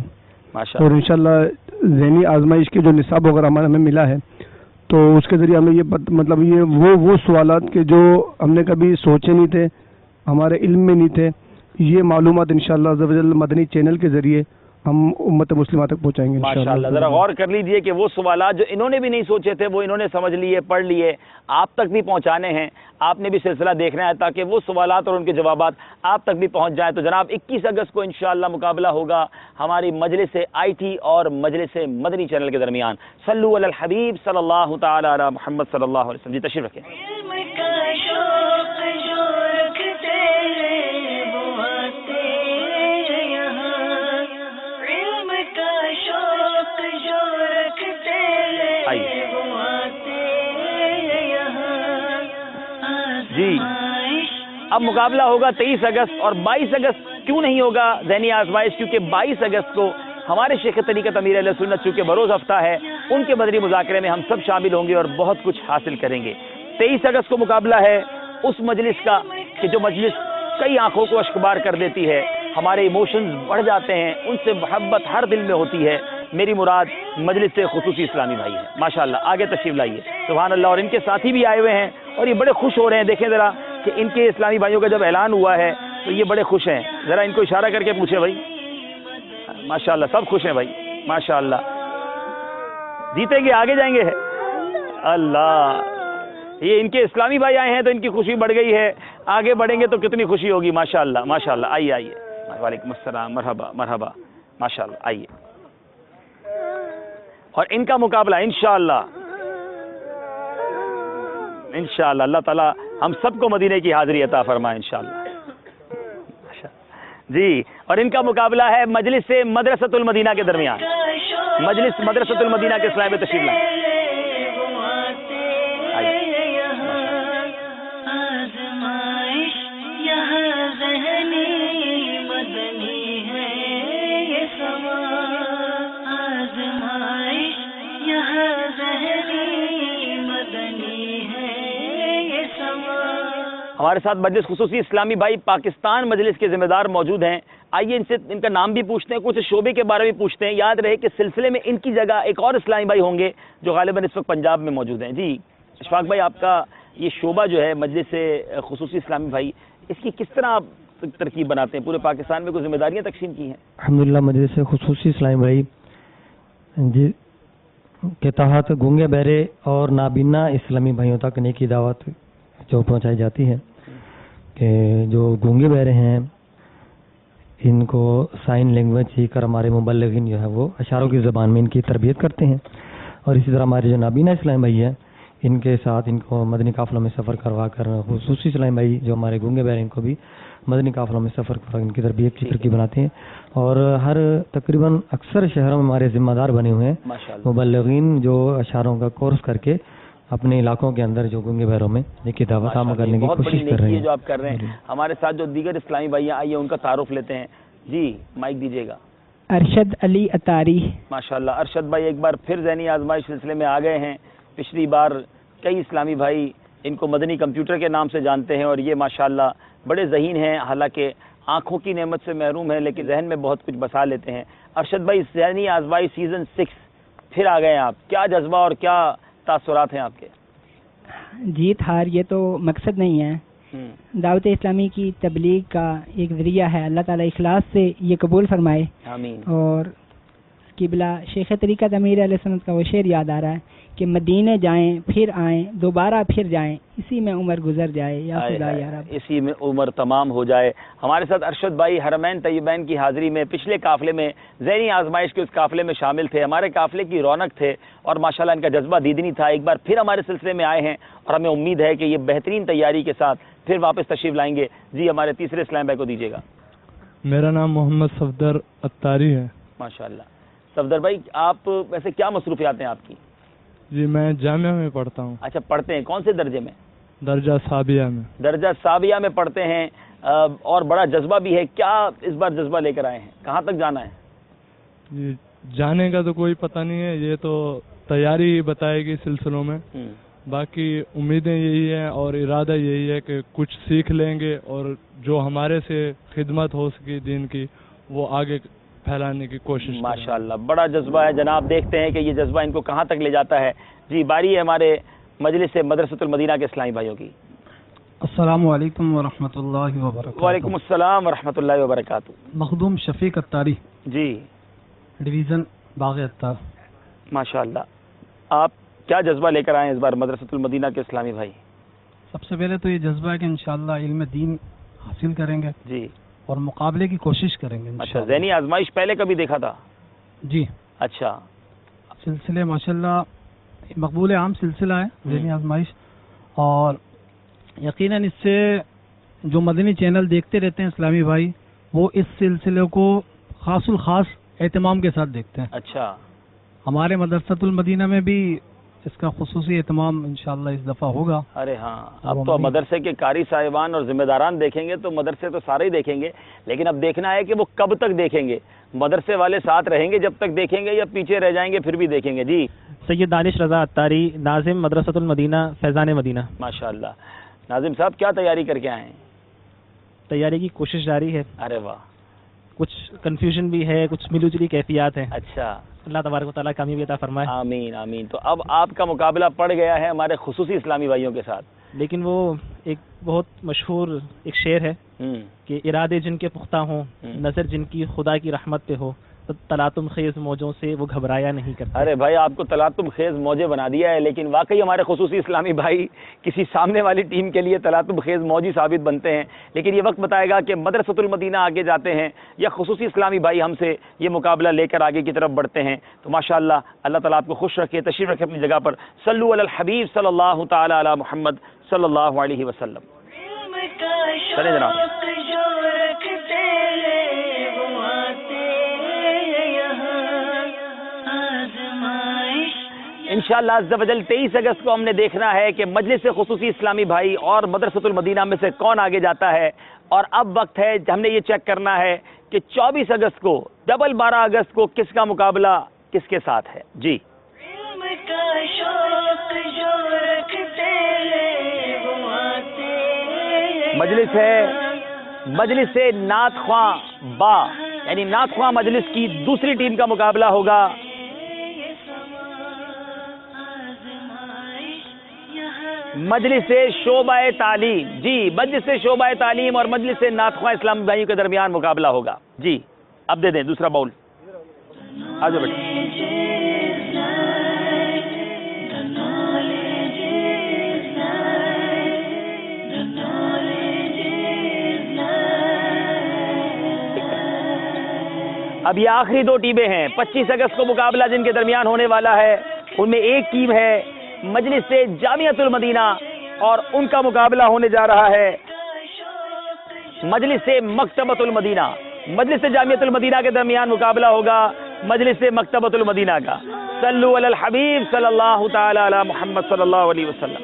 اور انشاءاللہ ذہنی آزمائش کے جو نصاب وغیرہ ہمیں ملا ہے تو اس کے ذریعے ہمیں یہ مطلب یہ وہ سوالات کے جو ہم نے کبھی سوچے نہیں تھے، ہمارے علم میں نہیں تھے، یہ معلومات انشاءاللہ عز و جل مدنی چینل کے ذریعے ہم امت مسلمہ تک پہنچائیں گے ماشاءاللہ۔ ذرا غور کر لیجئے کہ وہ سوالات جو انہوں نے بھی نہیں سوچے تھے وہ انہوں نے سمجھ لیے، پڑھ لیے، آپ تک بھی پہنچانے ہیں۔ آپ نے بھی سلسلہ دیکھنا ہے تاکہ وہ سوالات اور ان کے جوابات آپ تک بھی پہنچ جائیں۔ تو جناب 21 اگست کو انشاءاللہ مقابلہ ہوگا ہماری مجلس آئی ٹی اور مجلس مدنی چینل کے درمیان۔ صلو علی الحبیب صلی اللہ تعالی علی محمد صلی اللہ علیہ وسلم۔ جی تشریف رکھیں۔ جی اب مقابلہ ہوگا 23 اگست اور 22 اگست کیوں نہیں ہوگا ذہنی آزمائش، کیونکہ 22 اگست کو ہمارے شیخ طریقت امیر اہل سنت چونکہ بروز ہفتہ ہے، ان کے مدنی مذاکرے میں ہم سب شامل ہوں گے اور بہت کچھ حاصل کریں گے۔ 23 اگست کو مقابلہ ہے اس مجلس کا کہ جو مجلس کئی آنکھوں کو اشکبار کر دیتی ہے، ہمارے ایموشنز بڑھ جاتے ہیں، ان سے محبت ہر دل میں ہوتی ہے۔ میری مراد مجلس سے خصوصی اسلامی بھائی ہے ماشاءاللہ۔ آگے تشریف لائیے، سبحان اللہ۔ اور ان کے ساتھی بھی آئے ہوئے ہیں اور یہ بڑے خوش ہو رہے ہیں۔ دیکھیں ذرا کہ ان کے اسلامی بھائیوں کا جب اعلان ہوا ہے تو یہ بڑے خوش ہیں، ذرا ان کو اشارہ کر کے پوچھیں بھائی۔ ماشاءاللہ سب خوش ہیں بھائی ماشاءاللہ۔ جیتیں گے، آگے جائیں گے اللہ۔ یہ ان کے اسلامی بھائی آئے ہیں تو ان کی خوشی بڑھ گئی ہے، آگے بڑھیں گے تو کتنی خوشی ہوگی ماشاءاللہ ماشاءاللہ۔ آئیے آئیے، وعلیکم السلام، مرحبا مرحبا ماشاءاللہ۔ آئیے، اور ان کا مقابلہ انشاءاللہ انشاءاللہ اللہ تعالیٰ ہم سب کو مدینے کی حاضری عطا فرمائے انشاءاللہ۔ جی اور ان کا مقابلہ ہے مجلس سے مدرسۃ المدینہ کے درمیان۔ مجلس مدرسۃ المدینہ کے اسلامی میں تشریف لائیں. ہمارے ساتھ مجلس خصوصی اسلامی بھائی پاکستان مجلس کے ذمہ دار موجود ہیں. آئیے ان سے ان کا نام بھی پوچھتے ہیں, کچھ شعبے کے بارے میں پوچھتے ہیں. یاد رہے کہ سلسلے میں ان کی جگہ ایک اور اسلامی بھائی ہوں گے جو غالباً اس وقت پنجاب میں موجود ہیں. جی اشفاق بھائی, آپ کا یہ شعبہ جو ہے مجلس خصوصی اسلامی بھائی, اس کی کس طرح آپ ترکیب بناتے ہیں؟ پورے پاکستان میں کوئی ذمہ داریاں تقسیم کی ہیں؟ الحمدللہ مجلس خصوصی اسلامی بھائی جی کے تحت گونگے بہرے اور نابینا اسلامی بھائیوں تک نیکی دعوت جو پہنچائی جاتی ہے کہ جو گونگے بہرے ہیں ان کو سائن لینگویج سیکھ کر ہمارے مبلغین جو ہے وہ اشاروں کی زبان میں ان کی تربیت کرتے ہیں. اور اسی طرح ہمارے جو نابینا اسلامی بھائی ہیں ان کے ساتھ ان کو مدنی قافلوں میں سفر کروا کر خصوصی اسلامی بھائی جو ہمارے گونگے بہرے ان کو بھی مدنی قافلوں میں سفر کروا ان کی تربیت کی ترکیب بناتے ہیں. اور ہر تقریباً اکثر شہروں میں ہمارے ذمہ دار بنے ہوئے ہیں مبلغین جو اشاروں کا کورس کر کے اپنے علاقوں کے اندر جو گونگے بہروں میں نیکی دعوت عام کرنے کی کوشش کر رہے ہیں. جو آپ کر رہے ہیں. ہمارے ساتھ جو دیگر اسلامی بھائی آئیے ان کا تعارف لیتے ہیں. جی مائک دیجیے گا. ارشد علی اتاری. ماشاءاللہ ارشد بھائی ایک بار پھر ذہنی آزمائش سلسلے میں آ گئے ہیں. پچھلی بار کئی اسلامی بھائی ان کو مدنی کمپیوٹر کے نام سے جانتے ہیں اور یہ ماشاءاللہ بڑے ذہین ہیں, حالانکہ آنکھوں کی نعمت سے محروم ہیں لیکن ذہن میں بہت کچھ بسا لیتے ہیں. ارشد بھائی ذہنی آزمائش سیزن 6 پھر آ گئے ہیں آپ, کیا جذبہ اور کیا تاثرات ہیں آپ کے؟ جیت ہار یہ تو مقصد نہیں ہے, دعوت اسلامی کی تبلیغ کا ایک ذریعہ ہے. اللہ تعالیٰ اخلاص سے یہ قبول فرمائے آمین. اور قبلہ شیخ طریقت امیر علیہ سنت کا وہ شعر یاد آ رہا ہے کہ مدینے جائیں پھر آئیں دوبارہ پھر جائیں, اسی میں عمر گزر جائے یا خدا یا رب, اسی میں عمر تمام ہو جائے. ہمارے ساتھ ارشد بھائی حرمین طیبین کی حاضری میں پچھلے قافلے میں ذہنی آزمائش کے اس قافلے میں شامل تھے, ہمارے قافلے کی رونق تھے اور ماشاءاللہ ان کا جذبہ دیدنی تھا. ایک بار پھر ہمارے سلسلے میں آئے ہیں اور ہمیں امید ہے کہ یہ بہترین تیاری کے ساتھ پھر واپس تشریف لائیں گے. جی ہمارے تیسرے اسلام بھائی کو دیجیے گا. میرا نام محمد صفدر اتاری ہے. ماشاءاللہ. صفدر بھائی آپ ویسے کیا مصروفیات ہیں آپ کی؟ جی میں جامعہ میں پڑھتا ہوں. اچھا پڑھتے ہیں, کون سے درجے میں؟ درجہ ثابیہ میں. درجہ ثابیہ میں پڑھتے ہیں اور بڑا جذبہ بھی ہے. کیا اس بار جذبہ لے کر آئے ہیں, کہاں تک جانا ہے؟ جی جانے کا تو کوئی پتہ نہیں ہے, یہ تو تیاری بتائے گی سلسلوں میں. باقی امیدیں یہی ہیں اور ارادہ یہی ہے کہ کچھ سیکھ لیں گے اور جو ہمارے سے خدمت ہو سکی دین کی وہ آگے پھیلانے کی کوشش. ماشاءاللہ بڑا جذبہ ہے جناب, دیکھتے ہیں کہ یہ جذبہ ان کو کہاں تک لے جاتا ہے. جی باری ہے ہمارے مجلس مدرسۃ المدینہ کے اسلامی بھائیوں کی. السلام علیکم ورحمۃ اللہ وبرکاتہ. وعلیکم السلام ورحمۃ اللہ وبرکاتہ. مخدوم شفیق اتاری. جی ڈویژن باغ اتار. ماشاءاللہ آپ کیا جذبہ لے کر آئے ہیں اس بار مدرسۃ المدینہ کے اسلامی بھائی؟ سب سے پہلے تو یہ جذبہ ہے کہ انشاءاللہ علم دین حاصل کریں گے. جی. اور مقابلے کی کوشش کریں گے. اچھا ذہنی آزمائش پہلے کبھی دیکھا تھا؟ جی. اچھا. سلسلے ماشاءاللہ مقبول عام سلسلہ ہے ذہنی آزمائش, اور یقیناً اس سے جو مدنی چینل دیکھتے رہتے ہیں اسلامی بھائی وہ اس سلسلے کو خاص الخاص اہتمام کے ساتھ دیکھتے ہیں. اچھا. ہمارے مدرسۃ المدینہ میں بھی اس کا خصوصی اہتمام انشاءاللہ اس دفعہ ہوگا. ارے ہاں, اب تو مدرسے کے قاری صاحبان اور ذمہ داران دیکھیں گے تو مدرسے تو سارے ہی دیکھیں گے, لیکن اب دیکھنا ہے کہ وہ کب تک دیکھیں گے. مدرسے والے ساتھ رہیں گے جب تک دیکھیں گے یا پیچھے رہ جائیں گے پھر بھی دیکھیں گے. جی سید دانش رضا اتاری, ناظم مدرسۃ المدینہ فیضان مدینہ. ماشاءاللہ. ناظم صاحب کیا تیاری کر کے آئے ہیں؟ تیاری کی کوشش جاری ہے. ارے واہ. کچھ کنفیوژن بھی ہے, کچھ ملی جلی کیفیات ہیں. اچھا. اللہ تبارک و تعالیٰ کامیابی عطا فرمائے. آمین آمین. تو اب آپ کا مقابلہ پڑ گیا ہے ہمارے خصوصی اسلامی بھائیوں کے ساتھ. لیکن وہ ایک بہت مشہور ایک شعر ہے کہ ارادے جن کے پختہ ہوں, نظر جن کی خدا کی رحمت پہ ہو, تلاطم خیز موجوں سے وہ گھبرایا نہیں کرتا. ارے بھائی آپ کو تلاطم خیز موجے بنا دیا ہے, لیکن واقعی ہمارے خصوصی اسلامی بھائی کسی سامنے والی ٹیم کے لیے تلاطم خیز موجی ثابت بنتے ہیں. لیکن یہ وقت بتائے گا کہ مدرسۃ المدینہ آگے جاتے ہیں یا خصوصی اسلامی بھائی ہم سے یہ مقابلہ لے کر آگے کی طرف بڑھتے ہیں. تو ماشاءاللہ اللہ تعالیٰ آپ کو خوش رکھے, تشریف رکھے اپنی جگہ پر. صلو علی الحبیب صلی اللہ تعالی علی محمد صلی اللہ علیہ وسلم. چلے جناب. انشاءاللہ عز و جل 23 اگست کو ہم نے دیکھنا ہے کہ مجلس خصوصی اسلامی بھائی اور مدرسۃ المدینہ میں سے کون آگے جاتا ہے. اور اب وقت ہے ہم نے یہ چیک کرنا ہے کہ 24 اگست کو ڈبل 12 اگست کو کس کا مقابلہ کس کے ساتھ ہے. جی مجلس ہے مجلس سے نعت خواں با یعنی نعت خواں مجلس کی دوسری ٹیم کا مقابلہ ہوگا. مجلس شعبہ تعلیم جی مجلس شعبہ تعلیم اور مجلس نعت خواں اسلامی بھائیوں کے درمیان مقابلہ ہوگا. جی اب دے دیں دوسرا باؤل. آ جاؤ بیٹا. اب یہ آخری دو ٹیمیں ہیں. 25 اگست کو مقابلہ جن کے درمیان ہونے والا ہے ان میں ایک ٹیم ہے مجلس سے جامعۃ المدینہ اور ان کا مقابلہ ہونے جا رہا ہے مجلس سے مکتبۃ المدینہ. مجلس سے جامعۃ المدینہ کے درمیان مقابلہ ہوگا مجلس سے مکتبۃ المدینہ کا. صلو علی الحبیب صلی اللہ تعالی علی محمد صلی اللہ علیہ وسلم.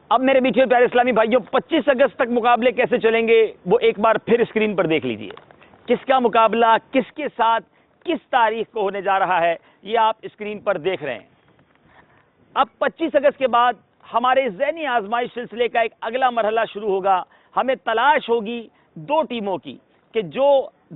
اب میرے میٹھے پیارے اسلامی بھائیوں 25 اگست تک مقابلے کیسے چلیں گے وہ ایک بار پھر اسکرین پر دیکھ لیجئے. کس کا مقابلہ کس کے ساتھ کس تاریخ کو ہونے جا رہا ہے یہ آپ اسکرین پر دیکھ رہے ہیں. اب 25 اگست کے بعد ہمارے ذہنی آزمائش سلسلے کا ایک اگلا مرحلہ شروع ہوگا. ہمیں تلاش ہوگی دو ٹیموں کی کہ جو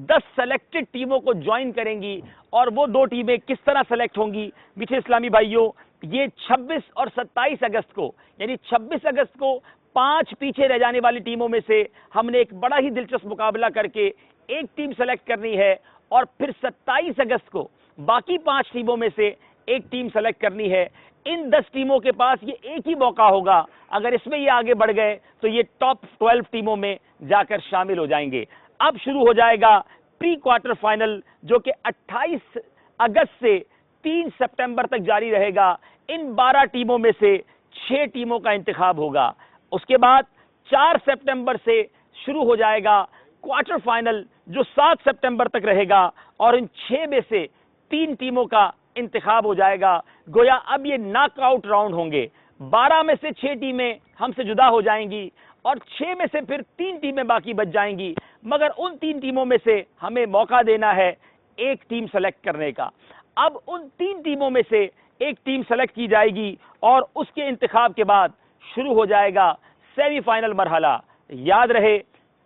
10 سلیکٹڈ ٹیموں کو جوائن کریں گی اور وہ دو ٹیمیں کس طرح سلیکٹ ہوں گی. میٹھے اسلامی بھائیوں یہ 26 اور 27 اگست کو یعنی 26 اگست کو 5 پیچھے رہ جانے والی ٹیموں میں سے ہم نے ایک بڑا ہی دلچسپ مقابلہ کر کے ایک ٹیم سلیکٹ کرنی ہے اور پھر 27 اگست کو باقی 5 ٹیموں میں سے ایک ٹیم سلیکٹ کرنی ہے. ان 10 ٹیموں کے پاس یہ ایک ہی موقع ہوگا. اگر اس میں یہ آگے بڑھ گئے تو یہ ٹاپ 12 ٹیموں میں جا کر شامل ہو جائیں گے. اب شروع ہو جائے گا پری کوارٹر فائنل جو کہ 28 اگست سے 3 سپٹمبر تک جاری رہے گا. ان 12 ٹیموں میں سے 6 ٹیموں کا انتخاب ہوگا. اس کے بعد 4 سپٹمبر سے شروع ہو جائے گا کوارٹر فائنل جو 7 سپٹمبر تک رہے گا اور ان 6 میں سے 3 ٹیموں کا انتخاب ہو جائے گا. گویا اب یہ ناک آؤٹ راؤنڈ ہوں گے. 12 میں سے 6 ٹیمیں ہم سے جدا ہو جائیں گی اور 6 میں سے پھر 3 ٹیمیں باقی بچ جائیں گی. مگر ان 3 ٹیموں میں سے ہمیں موقع دینا ہے ایک ٹیم سلیکٹ کرنے کا. اب ان 3 ٹیموں میں سے ایک ٹیم سلیکٹ کی جائے گی اور اس کے انتخاب کے بعد شروع ہو جائے گا سیمی فائنل مرحلہ. یاد رہے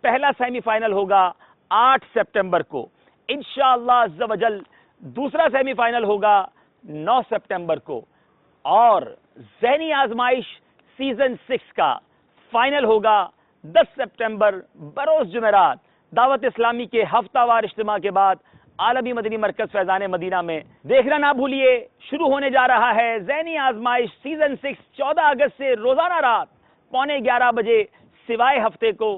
پہلا سیمی فائنل ہوگا 8 سپٹمبر کو انشاءاللہ عز و جل. دوسرا سیمی فائنل ہوگا 9 سپٹمبر کو اور ذہنی آزمائش سیزن 6 کا فائنل ہوگا 10 سپٹمبر بروز جمعرات دعوت اسلامی کے ہفتہ وار اجتماع کے بعد عالمی مدنی مرکز فیضان مدینہ میں. دیکھنا نہ بھولیے شروع ہونے جا رہا ہے ذہنی آزمائش سیزن 6 14 اگست سے روزانہ رات 11:15 بجے سوائے ہفتے کو.